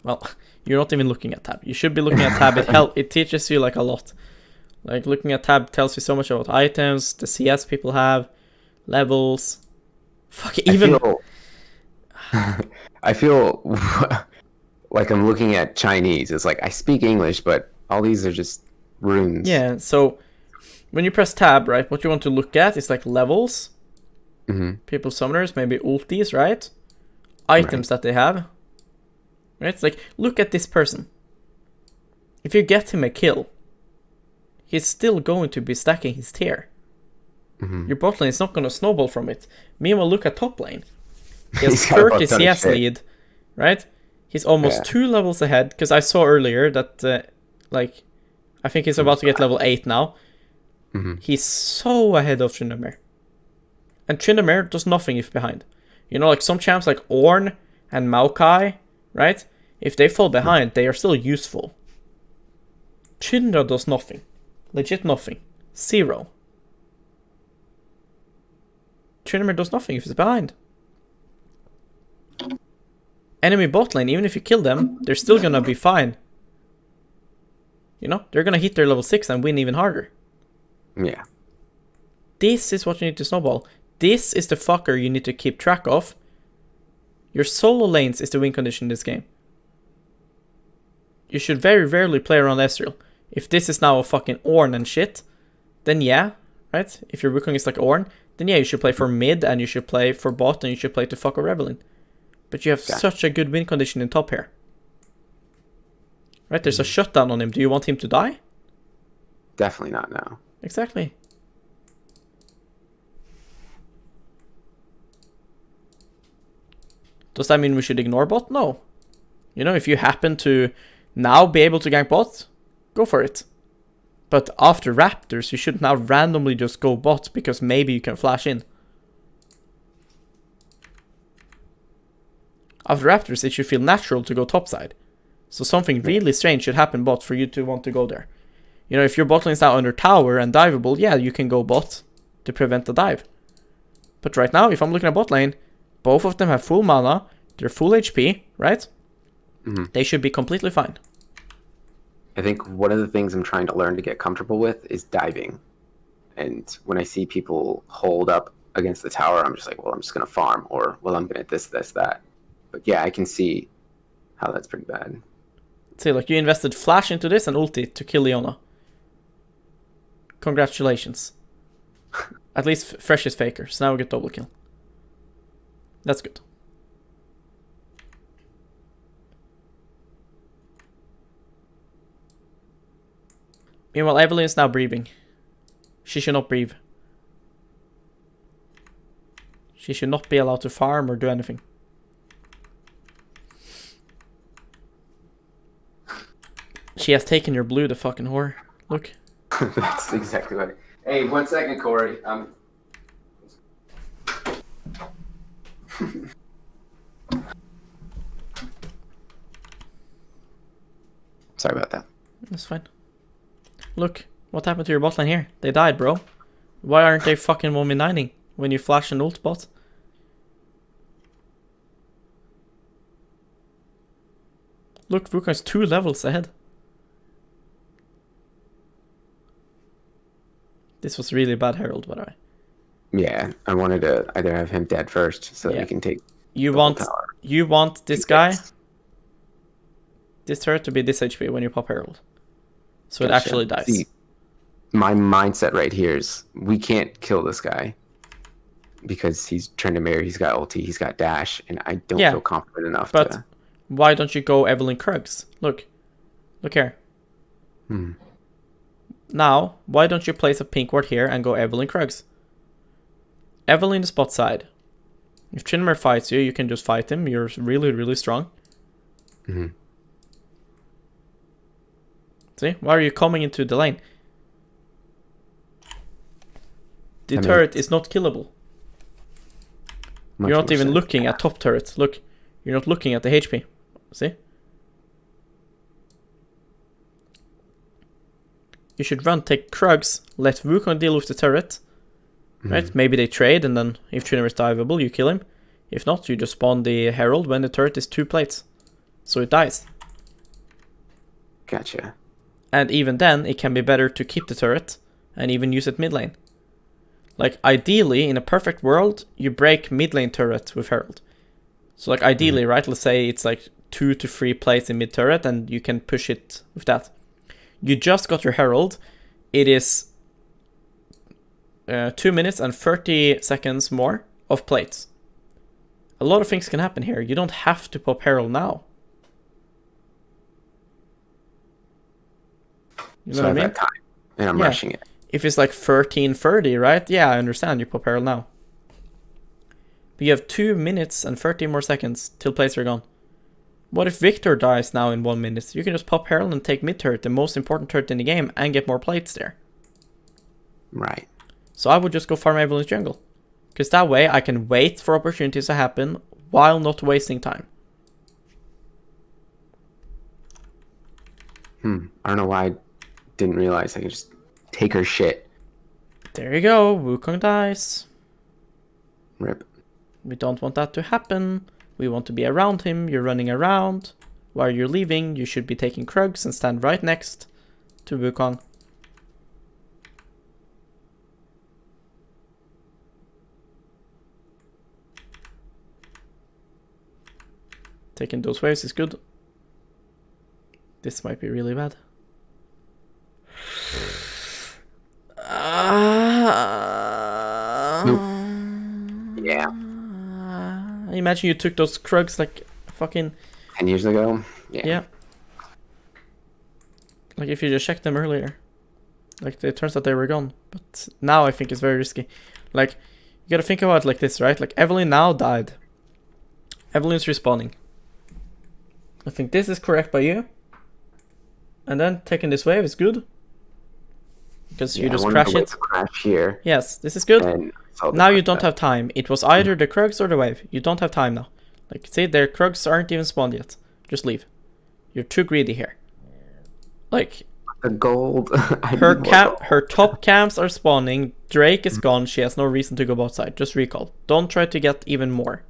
Well, you're not even looking at tab. You should be looking at tab. It teaches you like a lot. Like looking at tab tells you so much about items, the CS people have, levels. Fuck it, even. I feel like I'm looking at Chinese. It's like I speak English, but all these are just runes. Yeah. So when you press tab, right, what you want to look at is like levels, people summoners, maybe ultis, right? Items that they have. Right? It's like, look at this person. If you get him a kill, he's still going to be stacking his tier. Your bot lane is not going to snowball from it. Meanwhile, look at top lane. He has 30 CS lead, right? He's almost 2 levels ahead, because I saw earlier that, like, I think he's about to get level 8 now. He's so ahead of Tryndamere. And Tryndamere does nothing if behind. You know, like some champs like Ornn and Maokai, right? If they fall behind, they are still useful. Tryndamere does nothing. Legit nothing. 0. Tryndamere does nothing if he's behind. Enemy bot lane, even if you kill them, they're still gonna be fine. You know? They're gonna hit their level 6 and win even harder. Yeah. This is what you need to snowball. This is the fucker you need to keep track of. Your solo lanes is the win condition in this game. You should very rarely play around Ezreal. If this is now a fucking Ornn and shit, then yeah, right? If your Wukong is like Ornn, then yeah, you should play for mid and you should play for bot and you should play to fuck a Revelin. But you have such a good win condition in top here. Right, there's a shutdown on him. Do you want him to die? Definitely not now. Exactly. Does that mean we should ignore bot? No. You know, if you happen to now be able to gank bot, go for it. But after Raptors, you should now randomly just go bot because maybe you can flash in. After Raptors, it should feel natural to go topside. So something really strange should happen bot for you to want to go there. You know, if your bot lane is now under tower and diveable, yeah, you can go bot to prevent the dive. But right now, if I'm looking at bot lane, both of them have full mana, they're full HP, right? They should be completely fine. I think one of the things I'm trying to learn to get comfortable with is diving. And when I see people hold up against the tower, I'm just like, well, I'm just going to farm. Or, well, I'm going to this, that. But yeah, I can see how that's pretty bad. See, like, you invested flash into this and ulti to kill Leona. Congratulations. At least Fresh is faker, so now we get double kill. That's good. Meanwhile, Evelynn is now breathing. She should not breathe. She should not be allowed to farm or do anything. She has taken your blue, the fucking whore. Look. That's exactly what. Hey, 1 second, Corey. Sorry about that. That's fine. Look, what happened to your bot lane here? They died, bro. Why aren't they fucking 1v9ing when you flash an ult bot? Look, Wukong's 2 levels ahead. This was really bad Herald, by the way. Yeah, I wanted to either have him dead first so that Yeah. we can take You the whole want tower. this guy, this turret to be this HP when you pop Herald. So it Gotcha. actually dies. See, my mindset right here is we can't kill this guy because he's Tryndamere, he's got ulti, he's got dash, and I don't Yeah, feel confident enough but to... why don't you go Evelyn Krugs? Look here. Now, why don't you place a pink ward here and go Evelyn Krugs? Evelyn the spot side. If Tryndamere fights you, you can just fight him. You're really, really strong. See? Why are you coming into the lane? The turret is not killable. You're not even looking at top turrets. Look, you're not looking at the HP. See? You should run, take Krugs, let Wukong deal with the turret. Right? Maybe they trade, and then if Tryndamere is diveable, you kill him. If not, you just spawn the Herald when the turret is 2 plates. So it dies. Gotcha. And even then, it can be better to keep the turret and even use it mid lane. Like, ideally, in a perfect world, you break mid lane turret with Herald. So, like, ideally, right, let's say it's like 2 to 3 plates in mid turret, and you can push it with that. You just got your Herald. It is 2 minutes and 30 seconds more of plates. A lot of things can happen here. You don't have to pop Herald now. You know So what I I mean? have that time, and I'm rushing it. If it's like 13:30, right? Yeah, I understand. You pop Herald now. But you have 2 minutes and 30 more seconds till plates are gone. What if Victor dies now in 1 minute? You can just pop Herald and take mid turret, the most important turret in the game, and get more plates there. Right. So I would just go farm Evelyn's jungle. Because that way I can wait for opportunities to happen while not wasting time. I don't know why I didn't realize I could just take her shit. There you go. Wukong dies. Rip. We don't want that to happen. We want to be around him. You're running around. While you're leaving, you should be taking Krugs and stand right next to Wukong. Taking those waves is good. This might be really bad. Yeah. Imagine you took those Krugs like fucking 10 years ago? yeah. Like if you just checked them earlier. Like it turns out they were gone. But now I think it's very risky. Like you gotta think about it like this, right? Like Evelyn now died. Evelyn's respawning. I think this is correct by you. And then taking this wave is good. Because you just crash it. Crash here. Yes, this is good. And Now you don't have time. It was either the Krugs or the wave. You don't have time now. Like, see, their Krugs aren't even spawned yet. Just leave. You're too greedy here. Like, the gold. her top camps are spawning. Drake is gone. She has no reason to go outside. Just recall. Don't try to get even more.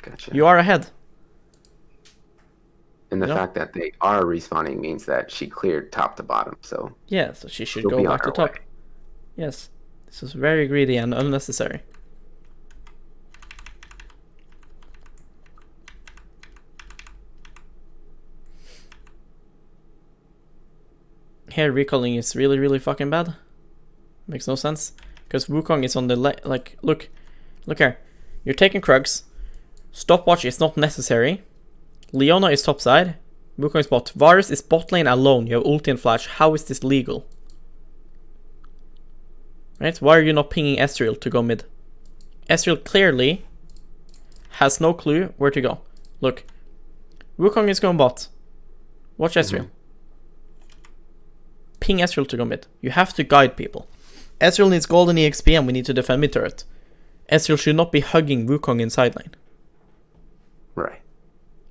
Gotcha. You are ahead. And the fact that they are respawning means that she cleared top to bottom, so... Yeah, so she should go back to top. Yes. This is very greedy and unnecessary. Here, recalling is really, really fucking bad. Makes no sense. Because Wukong is on the like, look here. You're taking Krugs. Stopwatch is not necessary. Leona is topside. Wukong is bot. Varus is bot lane alone. You have ulti and flash. How is this legal? Right? Why are you not pinging Ezreal to go mid? Ezreal clearly has no clue where to go. Look. Wukong is going bot. Watch Ezreal. Ping Ezreal to go mid. You have to guide people. Ezreal needs golden EXP and we need to defend mid turret. Ezreal should not be hugging Wukong in side lane. Right.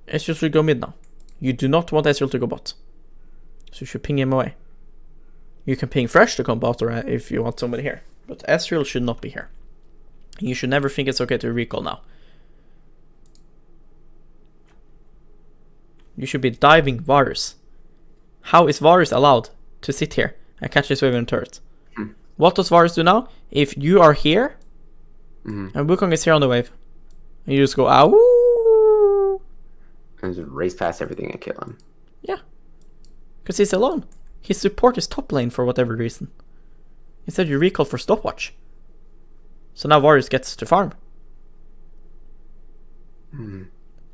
Ezreal should go mid now. You do not want Ezreal to go bot. So you should ping him away. You can ping Fresh to come bot or if you want somebody here. But Ezreal should not be here. You should never think it's okay to recall now. You should be diving Varus. How is Varus allowed to sit here and catch this wave in turret? What does Varus do now? If you are here, Mm-hmm. and Wukong is here on the wave, and you just go, ow! And just race past everything and kill him. Yeah. Because he's alone. His support is top lane for whatever reason. Instead, you recall for stopwatch. So now Varus gets to farm. Mm-hmm.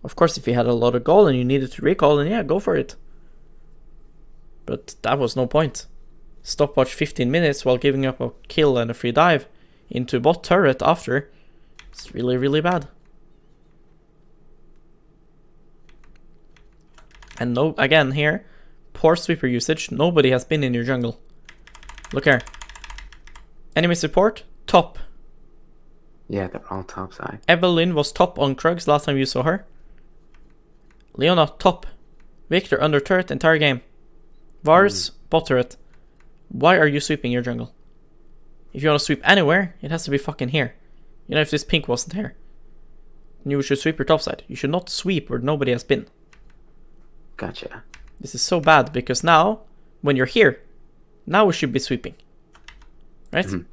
Of course, if you had a lot of gold and you needed to recall, then yeah, go for it. But that was no point. Stopwatch 15 minutes while giving up a kill and a free dive into bot turret after. It's really, really bad. And no, again here, poor sweeper usage. Nobody has been in your jungle. Look here. Enemy support, top. Yeah, they're all top side. Evelyn was top on Krugs last time you saw her. Leona, top. Victor, under turret entire game. Varus, bot turret. Why are you sweeping your jungle? If you want to sweep anywhere, it has to be fucking here. You know, if this pink wasn't here, then you should sweep your top side. You should not sweep where nobody has been. Gotcha. This is so bad because now, when you're here, now we should be sweeping. Right? Mhm.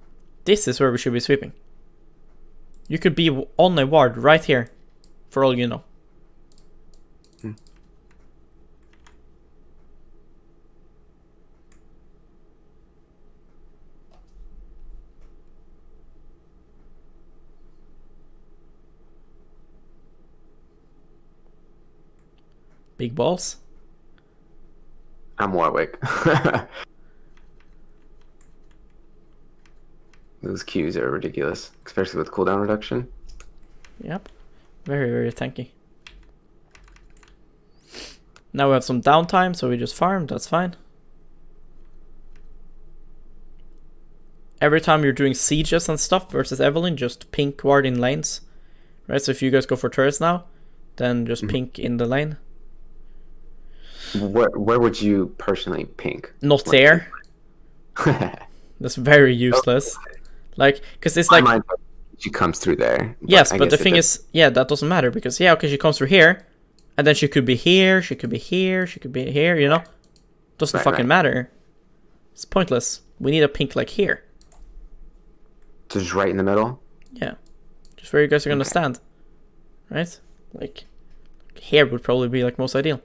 This is where we should be sweeping. You could be on a ward right here, for all you know. Big balls. I'm Warwick. Those Qs are ridiculous, especially with cooldown reduction. Yep. Very, very tanky. Now we have some downtime, so we just farm. That's fine. Every time you're doing sieges and stuff versus Evelyn, just pink ward in lanes. Right, so if you guys go for turrets now, then just pink in the lane. Where would you personally pink? Not there. That's very useless. Like, because it's like... she comes through there. Yes, but the thing is, yeah, that doesn't matter. Because, yeah, okay, she comes through here. And then she could be here, she could be here, she could be here, you know? Doesn't fucking matter. It's pointless. We need a pink like here. Just right in the middle? Yeah. Just where you guys are gonna stand. Right? Like, here would probably be like most ideal.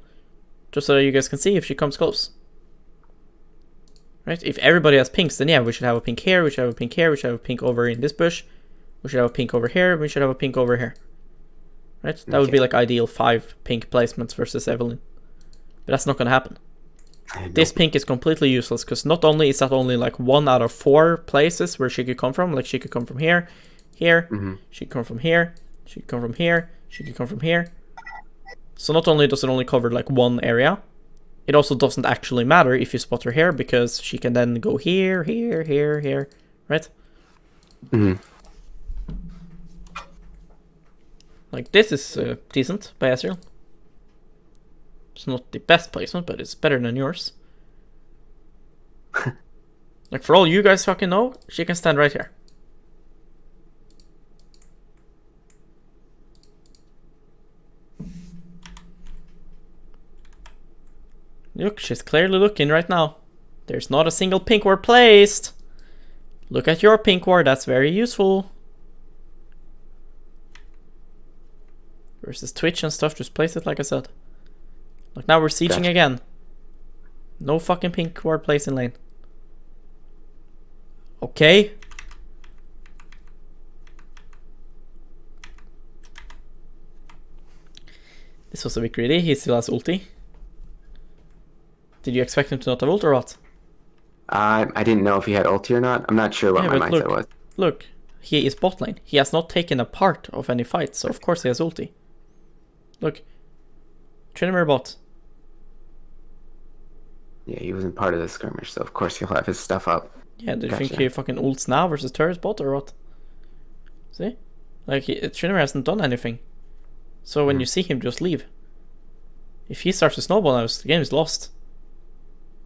Just so that you guys can see if she comes close. Right? If everybody has pinks, then yeah, we should have a pink here, we should have a pink here, we should have a pink over in this bush. We should have a pink over here, we should have a pink over here. Right? That would be like ideal 5 pink placements versus Evelyn. But that's not gonna happen. This pink is completely useless, because not only is that only like 1 out of 4 places where she could come from, like she could come from here, here, she could come from here, she could come from here, she could come from here. So not only does it only cover like 1 area, it also doesn't actually matter if you spot her here, because she can then go here, here, here, here, right? Like this is decent by Ezreal. It's not the best placement, but it's better than yours. Like for all you guys fucking know, she can stand right here. Look, she's clearly looking right now. There's not a single pink ward placed. Look at your pink ward, that's very useful. Versus Twitch and stuff, just place it like I said. Like now we're sieging again. No fucking pink ward placed in lane. Okay. This was a bit greedy, he still has ulti. Did you expect him to not have ult or what? I didn't know if he had ulti or not. I'm not sure what my mindset was. Look, he is bot lane. He has not taken a part of any fight, so of course he has ulti. Look. Tryndamere bot. Yeah, he wasn't part of the skirmish, so of course he'll have his stuff up. Yeah, do you think he fucking ults now versus turret bot or what? See? Like, Tryndamere hasn't done anything. So when you see him, just leave. If he starts to snowball now, the game is lost.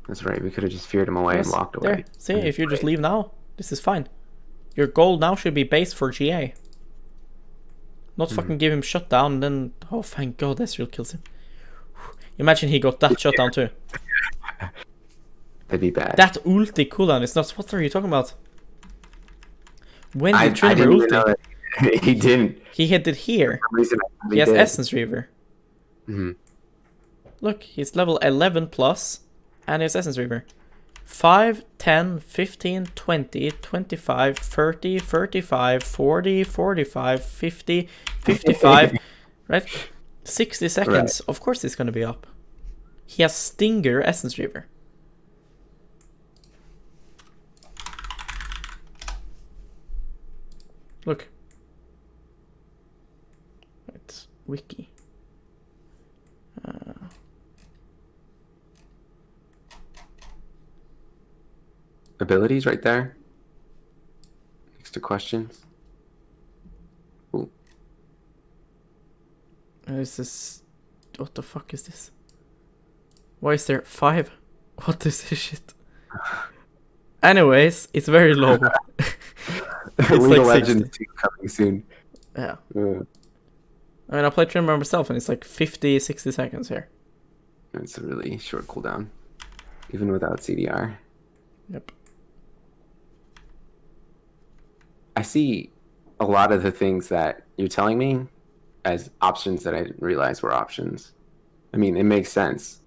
That's right, we could have just feared him away and walked away. There. See, if you just leave now, this is fine. Your goal now should be base for GA. Not fucking give him shutdown and then... Oh, thank God, Ezreal kills him. Imagine he got that shutdown too. That'd be bad. That ulti cooldown is not... What are you talking about? When I did Tryndamere didn't even know ulti? that. He didn't. He hit it here. For some reason, I thought He has did. Essence Reaver. Mhm. Look, he's level 11 plus, and he has Essence Reaver. 5, 10, 15, 20, 25, 30, 35, 40, 45, 50, 55, right? 60 seconds. Of course he's gonna be up. He has Stinger Essence Reaver. Look. Right, wiki. Abilities right there. Next to questions. Ooh. Is this... What the fuck is this? Why is there 5? What is this shit? Anyways, it's very low. It's It's League like of Legends 60. 2 coming soon. Yeah. Uh, I mean, I played Tryndamere myself, and it's like 50, 60 seconds here. it's a really short cooldown, even without CDR. Yep. I see a lot of the things that you're telling me as options that I didn't realize were options. I mean, it makes sense.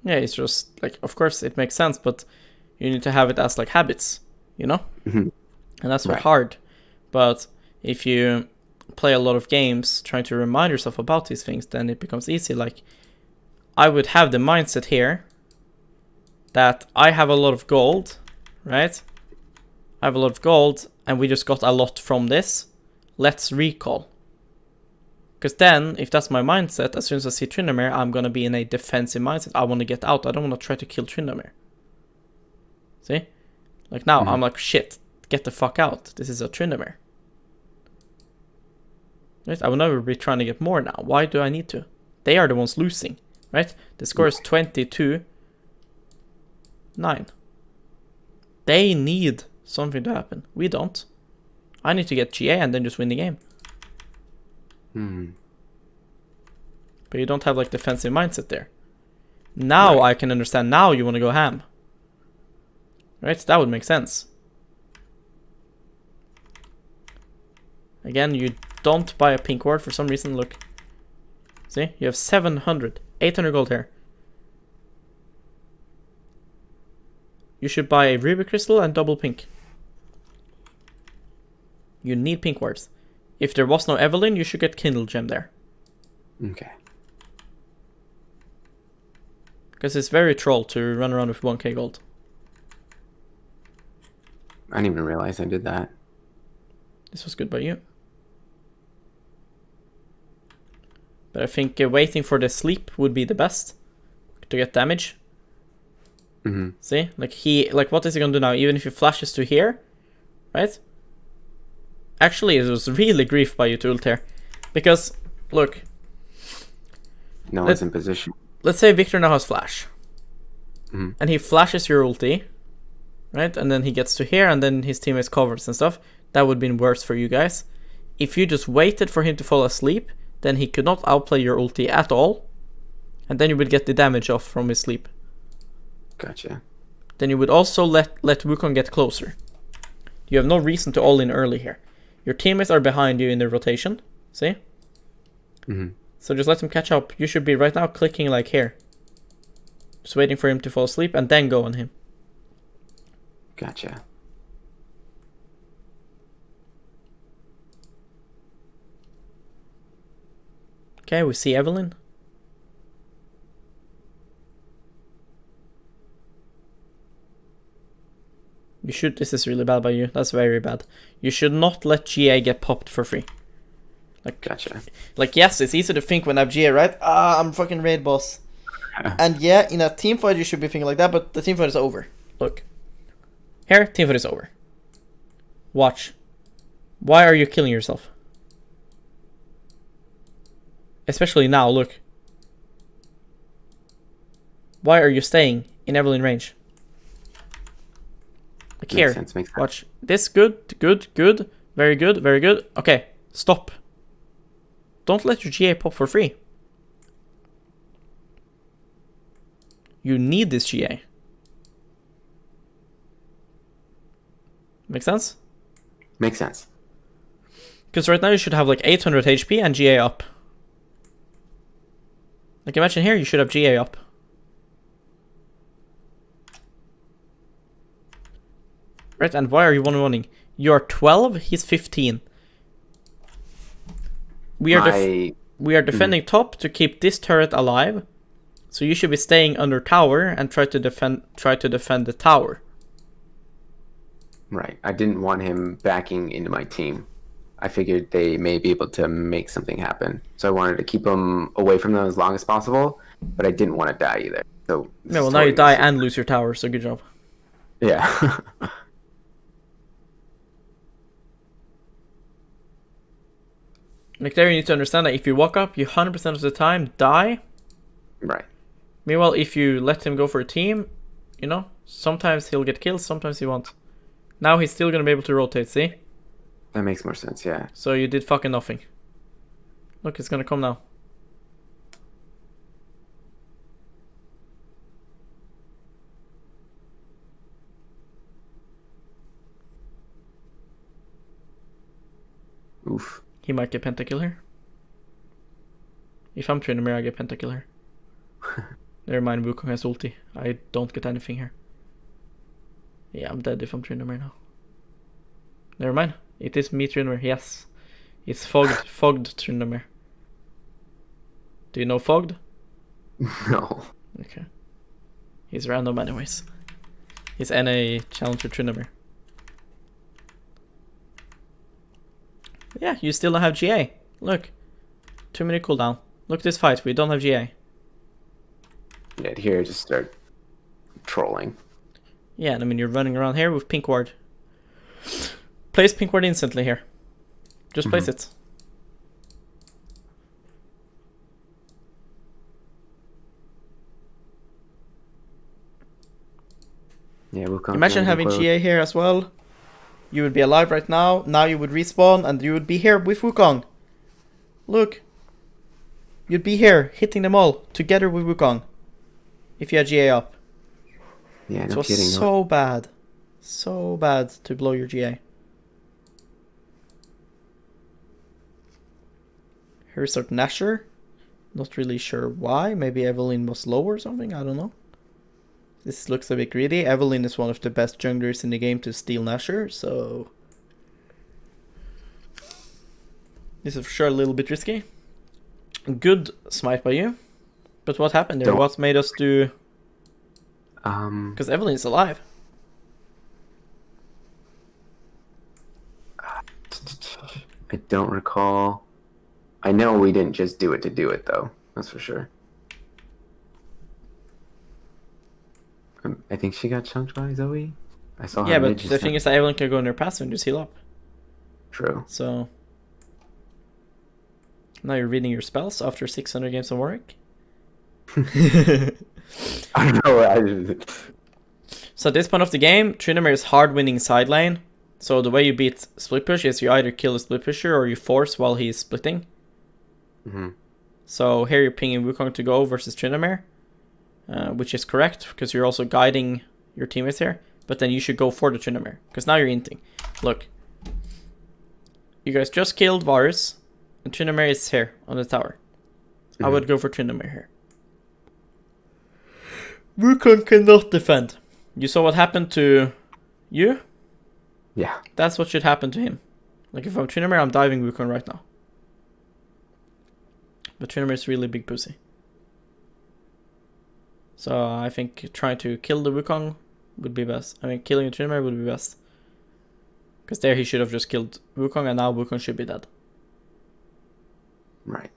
Yeah, it's just like, of course it makes sense, but you need to have it as like habits, you know? Mhm. And that's Right. hard. But if you play a lot of games trying to remind yourself about these things, then it becomes easy. Like, I would have the mindset here that I have a lot of gold, right? I have a lot of gold, and we just got a lot from this. Let's recall. Because then, if that's my mindset, as soon as I see Tryndamere, I'm going to be in a defensive mindset. I want to get out. I don't want to try to kill Tryndamere. See? Like now, I'm like, shit, get the fuck out. This is a Tryndamere. Right? I will never be trying to get more now. Why do I need to? They are the ones losing, right? The score is 22-9. They need something to happen. We don't. I need to get GA and then just win the game. But you don't have like defensive mindset there. Now Right. I can understand. Now you want to go ham. Right? That would make sense. Again, you don't buy a pink ward for some reason. Look. See? You have 700. 800 gold here. You should buy a ruby crystal and double pink. You need pink wards. If there was no Evelyn, you should get Kindle Gem there. Okay. Because it's very troll to run around with 1k gold. I didn't even realize I did that. This was good by you. But I think waiting for the sleep would be the best to get damage. See? Like what is he gonna do now? Even if he flashes to here, right? Actually, it was really grief by you to ult here. Because, look, No one's in position. let's say Victor now has flash. And he flashes your ulti, right? And then he gets to here, and then his teammates covers and stuff. That would have been worse for you guys. If you just waited for him to fall asleep, then he could not outplay your ulti at all. And then you would get the damage off from his sleep. Gotcha. Then you would also let Wukong get closer. You have no reason to all in early here. Your teammates are behind you in the rotation. See? So just let him catch up. You should be right now clicking like here. Just waiting for him to fall asleep and then go on him. Gotcha. Okay, we see Evelyn. You should... This is really bad by you. That's very bad. You should not let GA get popped for free. Like, Gotcha. Like, yes, it's easy to think when I have GA, right? I'm fucking raid boss. And yeah, in a team fight you should be thinking like that, but the team fight is over. Look. Here, team fight is over. Watch. Why are you killing yourself? Especially now, look. Why are you staying in Evelyn range? Like here. Makes sense. Watch. This good, good, good. Very good, very good. Okay, stop. Don't let your GA pop for free. You need this GA. Make sense? Makes sense. Because right now you should have like 800 HP and GA up. Like imagine here you should have GA up. Right, and why are you 1-1-ing? You're 12, he's 15. We are defending top to keep this turret alive. So you should be staying under tower and try to defend the tower. Right. I didn't want him backing into my team. I figured they may be able to make something happen. So I wanted to keep him away from them as long as possible, but I didn't want to die either. So yeah, well now you die and lose your tower, so good job. Yeah. Like there you need to understand that if you walk up, you 100% of the time die. Right. Meanwhile, if you let him go for a team, you know, sometimes he'll get killed, sometimes he won't. Now he's still gonna be able to rotate, see? That makes more sense, yeah. So you did fucking nothing. Look, it's gonna come now. Oof. He might get pentakill here. If I'm Tryndamere, I get pentakill here. Never mind, Wukong has ulti. I don't get anything here. Yeah, I'm dead if I'm Tryndamere now. Never mind. It is me, Tryndamere. Yes. It's fogged Tryndamere. Do you know fogged? No. Okay. He's random anyways. He's NA Challenger Tryndamere. Yeah, you still don't have GA. Look. 2 minute cooldown. Look this fight, we don't have GA. Yeah, here just start trolling. Yeah, and I mean you're running around here with pink ward. Place pink ward instantly here. Just place it. Yeah, we'll come. Imagine having GA here as well. You would be alive right now. Now you would respawn and you would be here with Wukong. Look. You'd be here hitting them all together with Wukong. If you had GA up. Yeah, it no was kidding. So bad. So bad to blow your GA. Here's our Nashor. Not really sure why. Maybe Evelynn was low or something. I don't know. This looks a bit greedy. Evelynn is one of the best junglers in the game to steal Nashor, so this is for sure a little bit risky. Good smite by you. But what happened there? What made us do... Because Evelynn is alive. I don't recall. I know we didn't just do it to do it, though. That's for sure. I think she got chunked by Zoe. I saw her. Yeah, but the thing is that Evelynn can go in her passive and just heal up. True. So now you're reading your spells after 600 games of work. I know. So at this point of the game, Tryndamere is hard winning side lane. So the way you beat split push is you either kill the split pusher or you force while he's splitting. So here you're pinging Wukong to go versus Tryndamere. Which is correct, because you're also guiding your teammates here. But then you should go for the Tryndamere, because now you're inting. Look. You guys just killed Varus, and Tryndamere is here on the tower. I would go for Tryndamere here. Wukong cannot defend. You saw what happened to you? Yeah. That's what should happen to him. Like if I'm Tryndamere, I'm diving Wukong right now. But Tryndamere is really big pussy. So I think trying to kill the Wukong would be best. I mean, killing a Tryndamere would be best. Because there he should have just killed Wukong, and now Wukong should be dead. Right.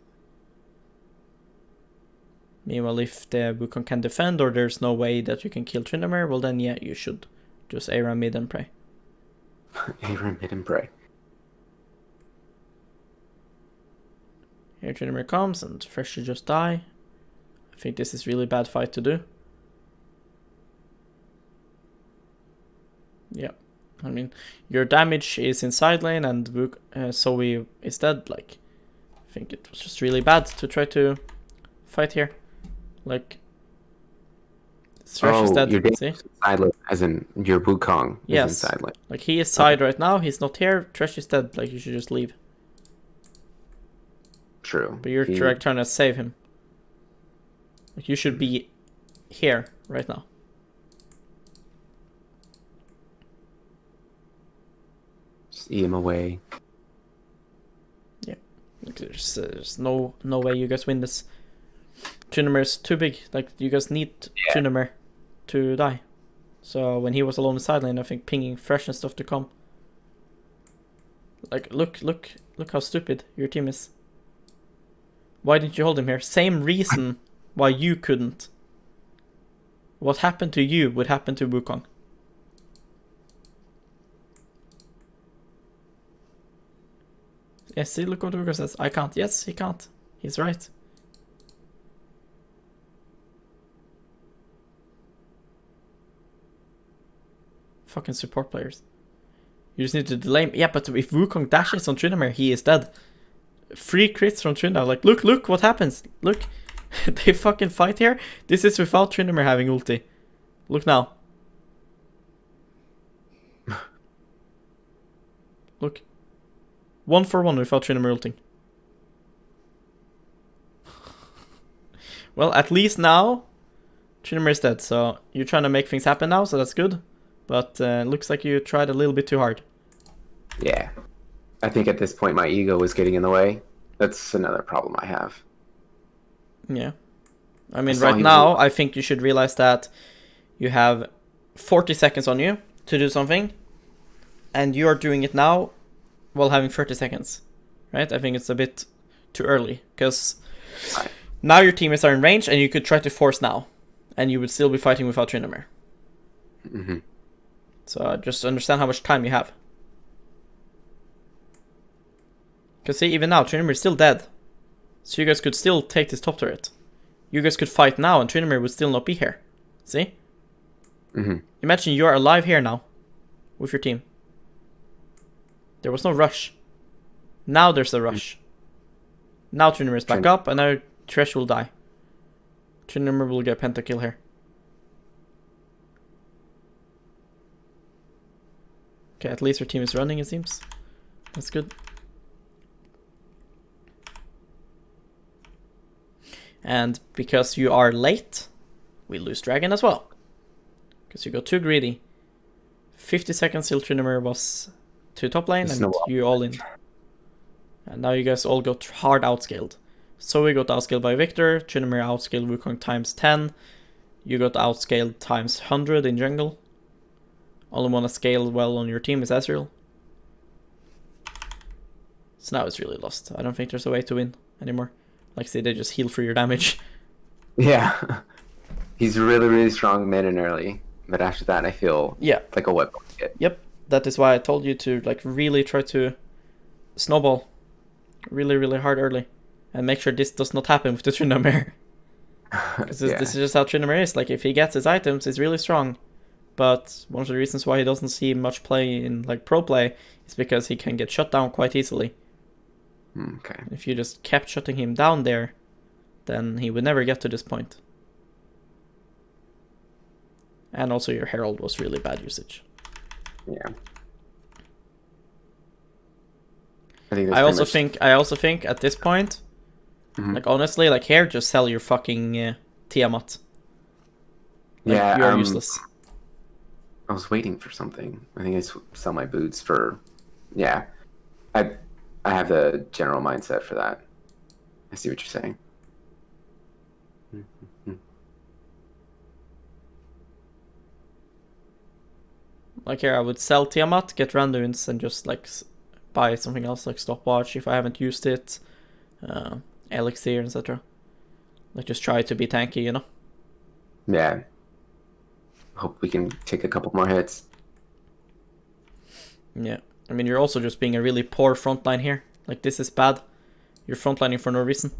Meanwhile, if the Wukong can defend, or there's no way that you can kill Tryndamere, well then yeah, you should just ARAM mid and pray. ARAM mid and pray. Here Tryndamere comes, and Fresh should just die. I think this is really bad fight to do. Yeah. I mean, your damage is in side lane and Zoe is dead. Like, I think it was just really bad to try to fight here. Like, Thresh is Oh, dead. your See? side lane, as in your Wukong is in Yes. side lane. Like, he is side right now. He's not here. Thresh is dead. Like, you should just leave. True. But you're trying to save him. Like, you should be here right now. Just eat him away. Yeah. Like, there's no way you guys win this. Tryndamere is too big. Like, you guys need Tryndamere to die. So when he was alone in side lane, I think pinging Thresh and stuff to come. Like, look how stupid your team is. Why didn't you hold him here? Same reason why you couldn't. What happened to you would happen to Wukong. Yes, see, look what Wukong says. I can't. Yes, he can't. He's right. Fucking support players. You just need to delay him. Yeah, but if Wukong dashes on Tryndamere, he is dead. 3 crits from Tryndamere. Like, look what happens. Look. They fucking fight here. This is without Tryndamere having ulti. Look now. Look. 1-for-1 without Tryndamere ulting. Well, at least now Tryndamere is dead. So you're trying to make things happen now, so that's good. But looks like you tried a little bit too hard. Yeah. I think at this point my ego was getting in the way. That's another problem I have. Yeah. I mean, right now, I think you should realize that you have 40 seconds on you to do something. And you're doing it now while having 30 seconds. Right? I think it's a bit too early. Because now your teammates are in range and you could try to force now. And you would still be fighting without Tryndamere. Mm-hmm. So just understand how much time you have. Because see, even now, Tryndamere is still dead. So you guys could still take this top turret. You guys could fight now and Tryndamere would still not be here. See? Mm-hmm. Imagine you're alive here now. With your team. There was no rush. Now there's a rush. Now Tryndamere is back up and now Thresh will die. Tryndamere will get pentakill here. Okay, at least your team is running, it seems. That's good. And because you are late, we lose Dragon as well. Because you got too greedy. 50 seconds till Tryndamere was to top lane and you all in. And now you guys all got hard outscaled. So we got outscaled by Victor, Tryndamere outscaled Wukong times 10. You got outscaled times 100 in jungle. Only one that scaled well on your team is Ezreal. So now it's really lost. I don't think there's a way to win anymore. Like, say, they just heal for your damage. Yeah. He's really, really strong mid and early. But after that, I feel like a weapon. Yep. That is why I told you to, like, really try to snowball really, really hard early. And make sure this does not happen with the Tryndamere. Because this is just how Tryndamere is. Like, if he gets his items, he's really strong. But one of the reasons why he doesn't see much play in, like, pro play is because he can get shut down quite easily. Okay. If you just kept shutting him down there, then he would never get to this point. And also your Herald was really bad usage. Yeah. I also think at this point, like, honestly, like, here, just sell your fucking Tiamat. Like, you're useless. I was waiting for something. I think I sell my boots for... Yeah. I have the general mindset for that. I see what you're saying. Like, here, I would sell Tiamat, get Randuins, and just, like, buy something else, like Stopwatch if I haven't used it. Elixir, etc. Like, just try to be tanky, you know? Yeah. Hope we can take a couple more hits. Yeah. I mean, you're also just being a really poor frontline here. Like, this is bad. You're frontlining for no reason.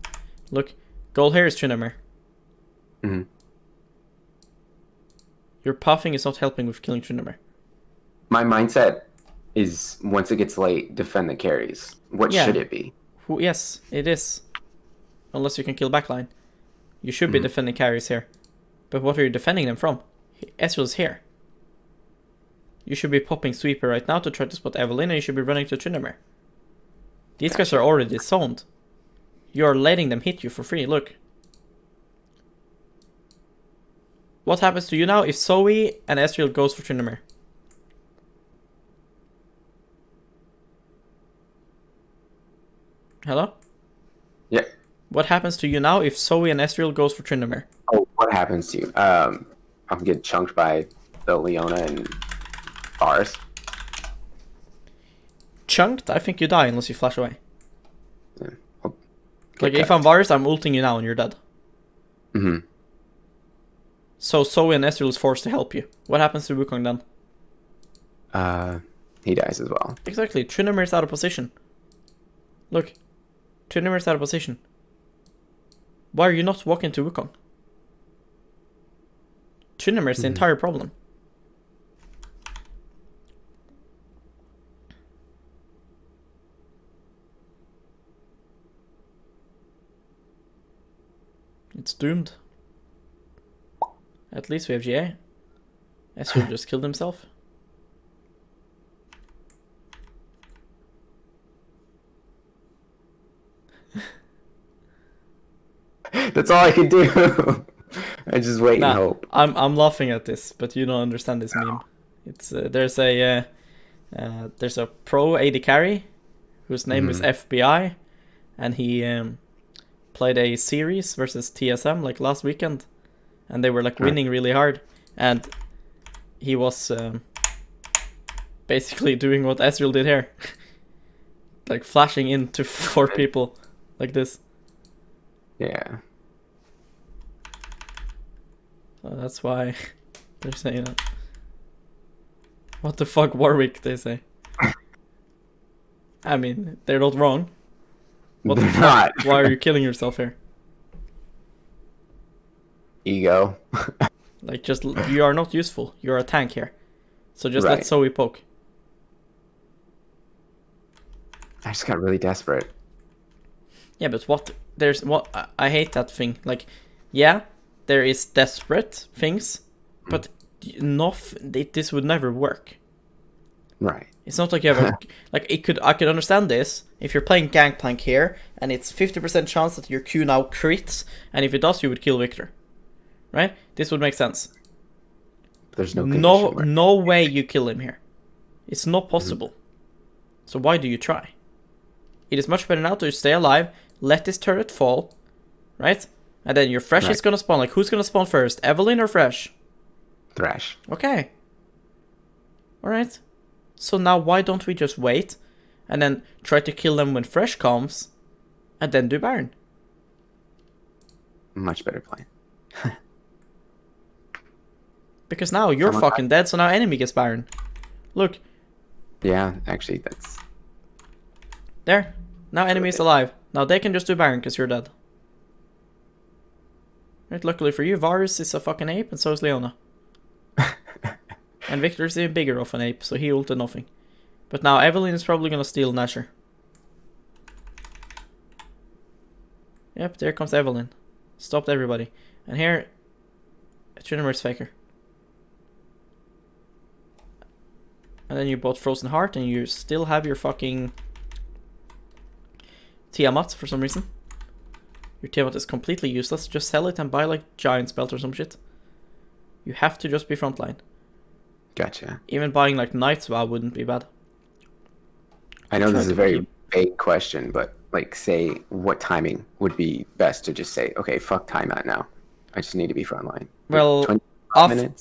Look, goal here is Tryndamere. Mm-hmm. Your puffing is not helping with killing Tryndamere. My mindset is, once it gets late, defend the carries. What should it be? Yes, it is. Unless you can kill backline. You should be defending carries here. But what are you defending them from? Ezreal's here. You should be popping Sweeper right now to try to spot Evelynn, and you should be running to Tryndamere. These guys are already zoned. You're letting them hit you for free, look. What happens to you now if Zoe and Ezreal goes for Tryndamere? Hello? Yeah. What happens to you now if Zoe and Ezreal goes for Tryndamere? Oh, what happens to you? I'm getting chunked by the Leona and Varus. Chunked? I think you die unless you flash away. Yeah. Like, if I'm Varus, I'm ulting you now and you're dead. Mm-hmm. So Zoe and Ezreal is forced to help you. What happens to Wukong then? He dies as well. Exactly. Tryndamere's out of position. Look. Tryndamere's out of position. Why are you not walking to Wukong? Tryndamere's the entire problem. It's doomed. At least we have GA. Ezreal just killed himself. That's all I can do. I just wait and hope. I'm laughing at this, but you don't understand this meme. It's there's a pro AD carry whose name is FBI, and he played a series versus TSM like last weekend, and they were like winning really hard, and he was basically doing what Ezreal did here, like flashing into 4 people like this. Yeah. So that's why they're saying that. What the fuck, Warwick, they say. I mean, they're not wrong. What the fuck? Why are you killing yourself here? Ego. Like, just, you are not useful. You're a tank here. So just let Zoe poke. I just got really desperate. Yeah, but I hate that thing. Like, yeah, there is desperate things, but this would never work. Right. It's not like you have a like I could understand this if you're playing Gangplank here and it's 50% chance that your Q now crits, and if it does, you would kill Victor. Right? This would make sense. There's no way you kill him here. It's not possible. So why do you try? It is much better now to stay alive, let this turret fall, right? And then your Thresh is gonna spawn. Like, who's gonna spawn first, Evelynn or Thresh? Thresh. Okay. Alright. So now why don't we just wait and then try to kill them when Thresh comes and then do Baron? Much better plan. Because now you're fucking dead, so now enemy gets Baron. Look. Yeah, actually that's... There. Now enemy is alive. Now they can just do Baron because you're dead. Right, luckily for you, Varus is a fucking ape and so is Leona. And Victor is even bigger of an ape, so he ulted nothing. But now Evelynn is probably gonna steal Nashor. Yep, there comes Evelynn. Stopped everybody. And here, Tryndamere's Faker. And then you bought Frozen Heart, and you still have your fucking Tiamat for some reason. Your Tiamat is completely useless. Just sell it and buy like Giant's Belt or some shit. You have to just be frontline. Gotcha. Even buying like Night's Vow wouldn't be bad. I know this is a very vague question, but like, say, what timing would be best to just say, okay, fuck timeout now. I just need to be frontline. Well,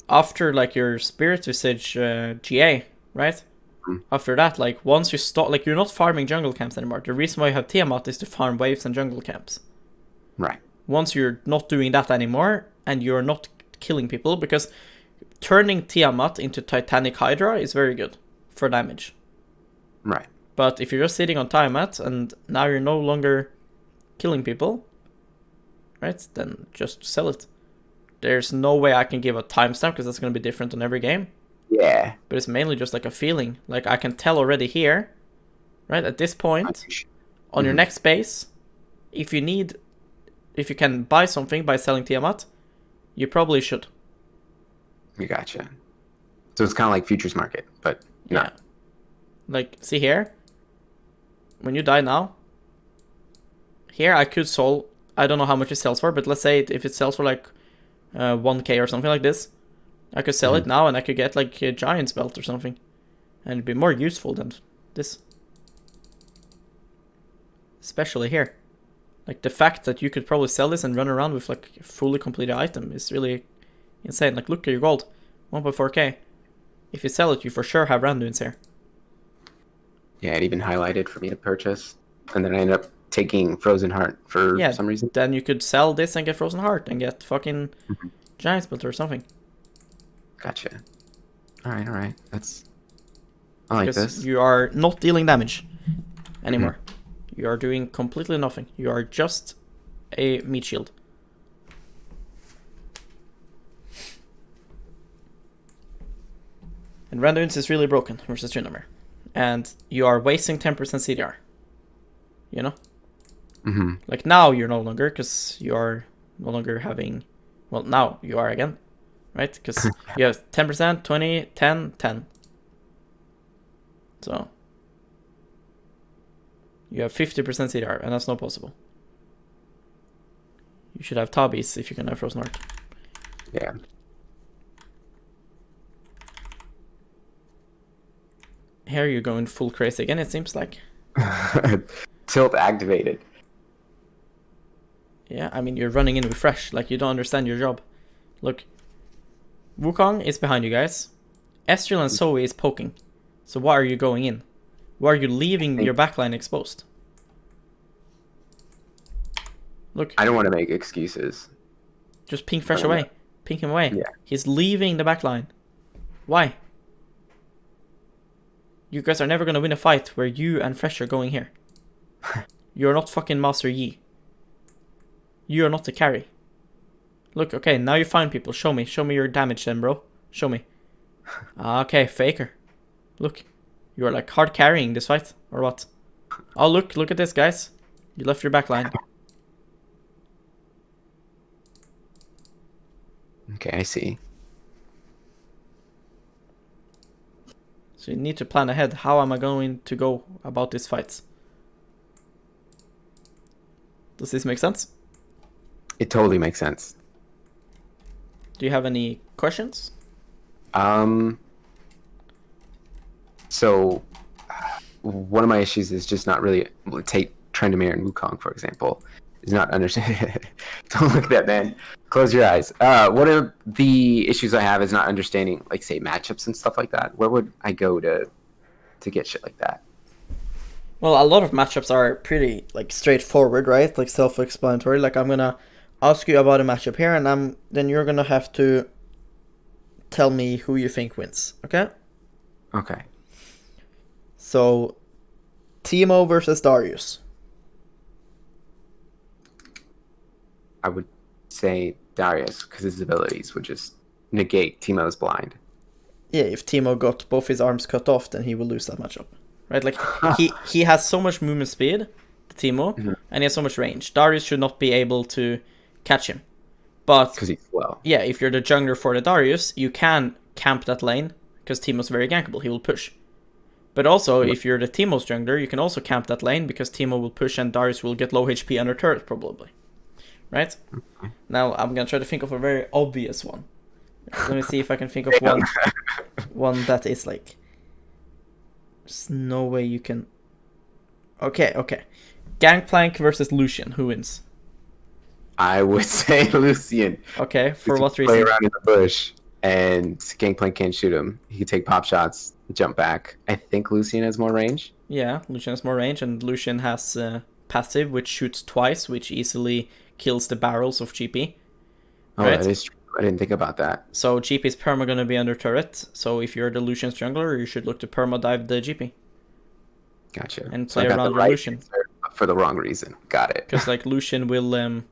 after like your Spirit Visage GA, right? After that, like, once you stop, like, you're not farming jungle camps anymore. The reason why you have Tiamat is to farm waves and jungle camps. Right. Once you're not doing that anymore, and you're not killing people, because turning Tiamat into Titanic Hydra is very good for damage. Right. But if you're just sitting on Tiamat, and now you're no longer killing people, right, then just sell it. There's no way I can give a timestamp, because that's going to be different on every game. Yeah. But it's mainly just like a feeling. Like, I can tell already here, right, at this point, on your next base, if you can buy something by selling Tiamat, You probably should. You gotcha. So it's kind of like futures market, but not. Like, see here? When you die now, here I could sell, I don't know how much it sells for, but let's say if it sells for like 1k or something like this, I could sell it now and I could get like a Giant's Belt or something. And it'd be more useful than this. Especially here. Like the fact that you could probably sell this and run around with like a fully completed item is really insane. Like look at your gold, 1.4k. If you sell it, you for sure have Randuin's here. Yeah, it even highlighted for me to purchase, and then I ended up taking Frozen Heart for some reason. Then you could sell this and get Frozen Heart and get fucking Giant's Belt or something. Gotcha. All right. I like this. You are not dealing damage anymore. You are doing completely nothing. You are just a meat shield. And Randuin's is really broken versus Tryndamere. And you are wasting 10% CDR. You know? Like now you're no longer, because you are no longer having... Well, now you are again. Right? Because you have 10%, 20, 10, 10. So... You have 50% CDR, and that's not possible. You should have Tabis if you can have Frozen Heart. Yeah. Here you're going full crazy again, it seems like. Tilt activated. Yeah, I mean, you're running in with Fresh, like you don't understand your job. Look. Wukong is behind you guys. Ezreal and Zoe is poking. So why are you going in? Why are you leaving your backline exposed? Look. I don't want to make excuses. Just ping Fresh away. Ping him away. Yeah. He's leaving the backline. Why? You guys are never going to win a fight where you and Fresh are going here. You're not fucking Master Yi. You are not the carry. Look, okay, now you find people. Show me your damage then, bro. Show me. Okay, Faker. Look. You are like hard carrying this fight, or what? Oh, look at this, guys. You left your backline. Okay, I see. So you need to plan ahead. How am I going to go about these fights? Does this make sense? It totally makes sense. Do you have any questions? So, one of my issues is just not really take Tryndamere and Wukong, for example, is not understand. Don't look at that, man. Close your eyes. One of the issues I have is not understanding, like, say, matchups and stuff like that. Where would I go to get shit like that? Well, a lot of matchups are pretty like straightforward, right? Like self-explanatory. Like I'm gonna ask you about a matchup here, and then you're gonna have to tell me who you think wins. Okay? Okay. So, Teemo versus Darius. I would say Darius, because his abilities would just negate Teemo's blind. Yeah, if Teemo got both his arms cut off, then he will lose that matchup. Right? Like, he has so much movement speed, Teemo, and he has so much range. Darius should not be able to catch him. But, because he's slow. Yeah, if you're the jungler for the Darius, you can camp that lane, because Teemo's very gankable. He will push. But also, if you're the Teemo's jungler, you can also camp that lane, because Teemo will push and Darius will get low HP under turret, probably. Right? Now, I'm going to try to think of a very obvious one. Let me see if I can think of one that is like... There's no way you can... Okay. Gangplank versus Lucian. Who wins? I would say Lucian. Okay, for what reason? Play around in the bush, and Gangplank can't shoot him. He can take pop shots, jump back. I think Lucian has more range. Yeah, Lucian has more range, and Lucian has passive, which shoots twice, which easily kills the barrels of GP. Oh, right? That is true. I didn't think about that. So GP is perma gonna be under turret. So if you're the Lucian's jungler, you should look to perma dive the GP. Gotcha. And play around your Lucian. For the wrong reason. Got it. Because like Lucian will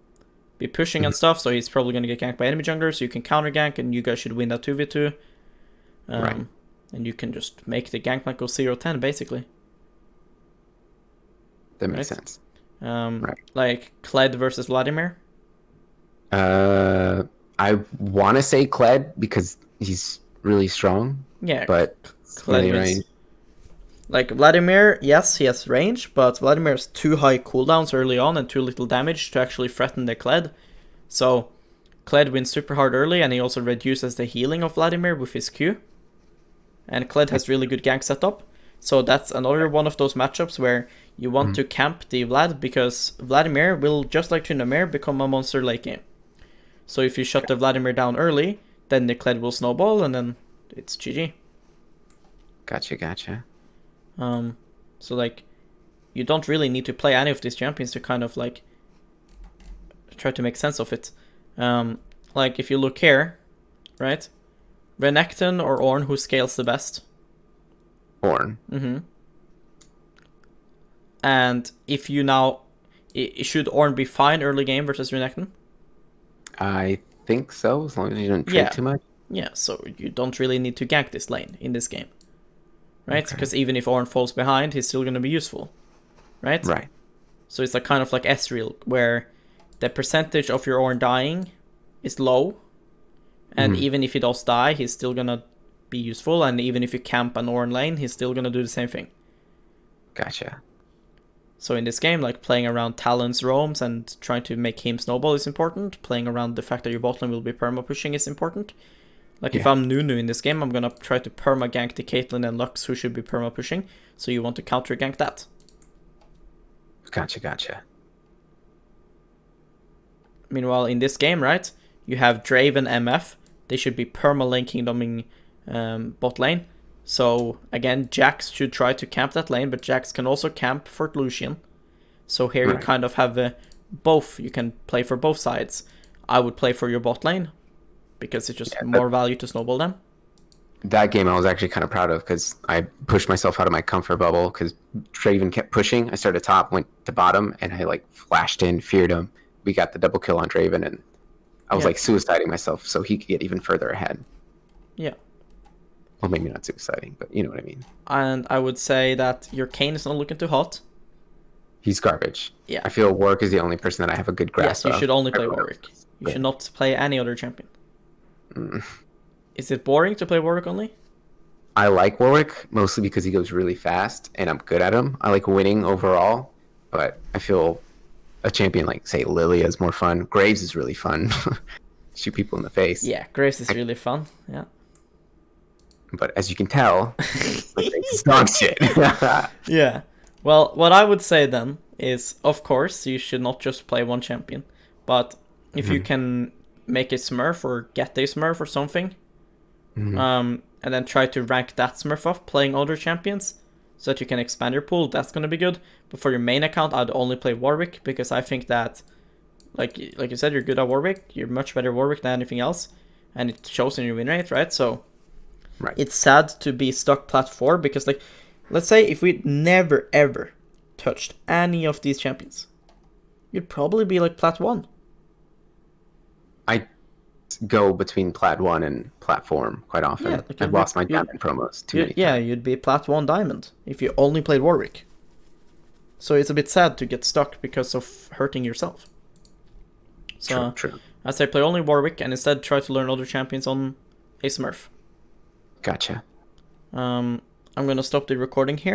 be pushing and stuff, so he's probably gonna get ganked by enemy junglers. So you can counter gank, and you guys should win that 2v2. Right. And you can just make the Gangplank go 0-10 basically. That makes sense. Right. Like Kled versus Vladimir. I I want to say Kled because he's really strong, Yeah, but Kled really wins. range. Like Vladimir, yes, he has range, but Vladimir has too high cooldowns early on and too little damage to actually threaten the Kled. So Kled wins super hard early, and he also reduces the healing of Vladimir with his Q. And Kled has really good gank setup. So that's another one of those matchups where you want to camp the Vlad, because Vladimir will, just like Tryndamere, become a monster late game. So if you shut the Vladimir down early, then the Kled will snowball, and then it's GG. Gotcha. So like, you don't really need to play any of these champions to kind of like try to make sense of it. Like if you look here, right? Renekton or Ornn, who scales the best? Ornn. And if you now, should Ornn be fine early game versus Renekton? I think so, as long as you don't trade too much. Yeah, so you don't really need to gank this lane in this game, right? Because even if Ornn falls behind, he's still going to be useful, right? Right. So it's like kind of like Ezreal, where the percentage of your Ornn dying is low, and even if he does die, he's still going to be useful, and even if you camp an Ornn lane, he's still going to do the same thing. Gotcha. So in this game, like playing around Talon's roams and trying to make him snowball is important. Playing around the fact that your bot lane will be perma pushing is important. Like if I'm Nunu in this game, I'm gonna try to perma gank the Caitlyn and Lux, who should be perma pushing. So you want to counter gank that. Gotcha. Meanwhile, in this game, right, you have Draven MF. They should be perma lane kingdoming bot lane. So again, Jax should try to camp that lane, but Jax can also camp for Lucian. So here you kind of have both. You can play for both sides. I would play for your bot lane, because it's just more value to snowball them. That game I was actually kind of proud of, because I pushed myself out of my comfort bubble, because Draven kept pushing. I started top, went to bottom, and I like flashed in, feared him. We got the double kill on Draven, and I was like suiciding myself so he could get even further ahead. Yeah. Well, maybe not suiciding, but you know what I mean. And I would say that your Kayn is not looking too hot. He's garbage. Yeah. I feel Warwick is the only person that I have a good grasp of. Yes, you should only play Warwick. You should not play any other champion. Is it boring to play Warwick only? I like Warwick, mostly because he goes really fast, and I'm good at him. I like winning overall, but I feel a champion like, say, Lilia is more fun. Graves is really fun. Shoot people in the face. Yeah, Graves is really fun. Yeah. But as you can tell, it's dog shit. Yeah. Well, what I would say then is, of course, you should not just play one champion. But if you can make a Smurf or get a Smurf or something, and then try to rank that Smurf up playing other champions so that you can expand your pool, that's going to be good. But for your main account, I'd only play Warwick, because I think that, like you said, you're good at Warwick. You're much better at Warwick than anything else. And it shows in your win rate, right? So it's sad to be stuck plat 4, because like, let's say if we never ever touched any of these champions, you'd probably be like plat 1. I go between plat 1 and platform quite often. Yeah, like I've lost my diamond promos too many times. Yeah, you'd be plat 1 diamond if you only played Warwick. So it's a bit sad to get stuck because of hurting yourself. So True. I say play only Warwick, and instead try to learn other champions on a Smurf. Gotcha. I'm gonna stop the recording here.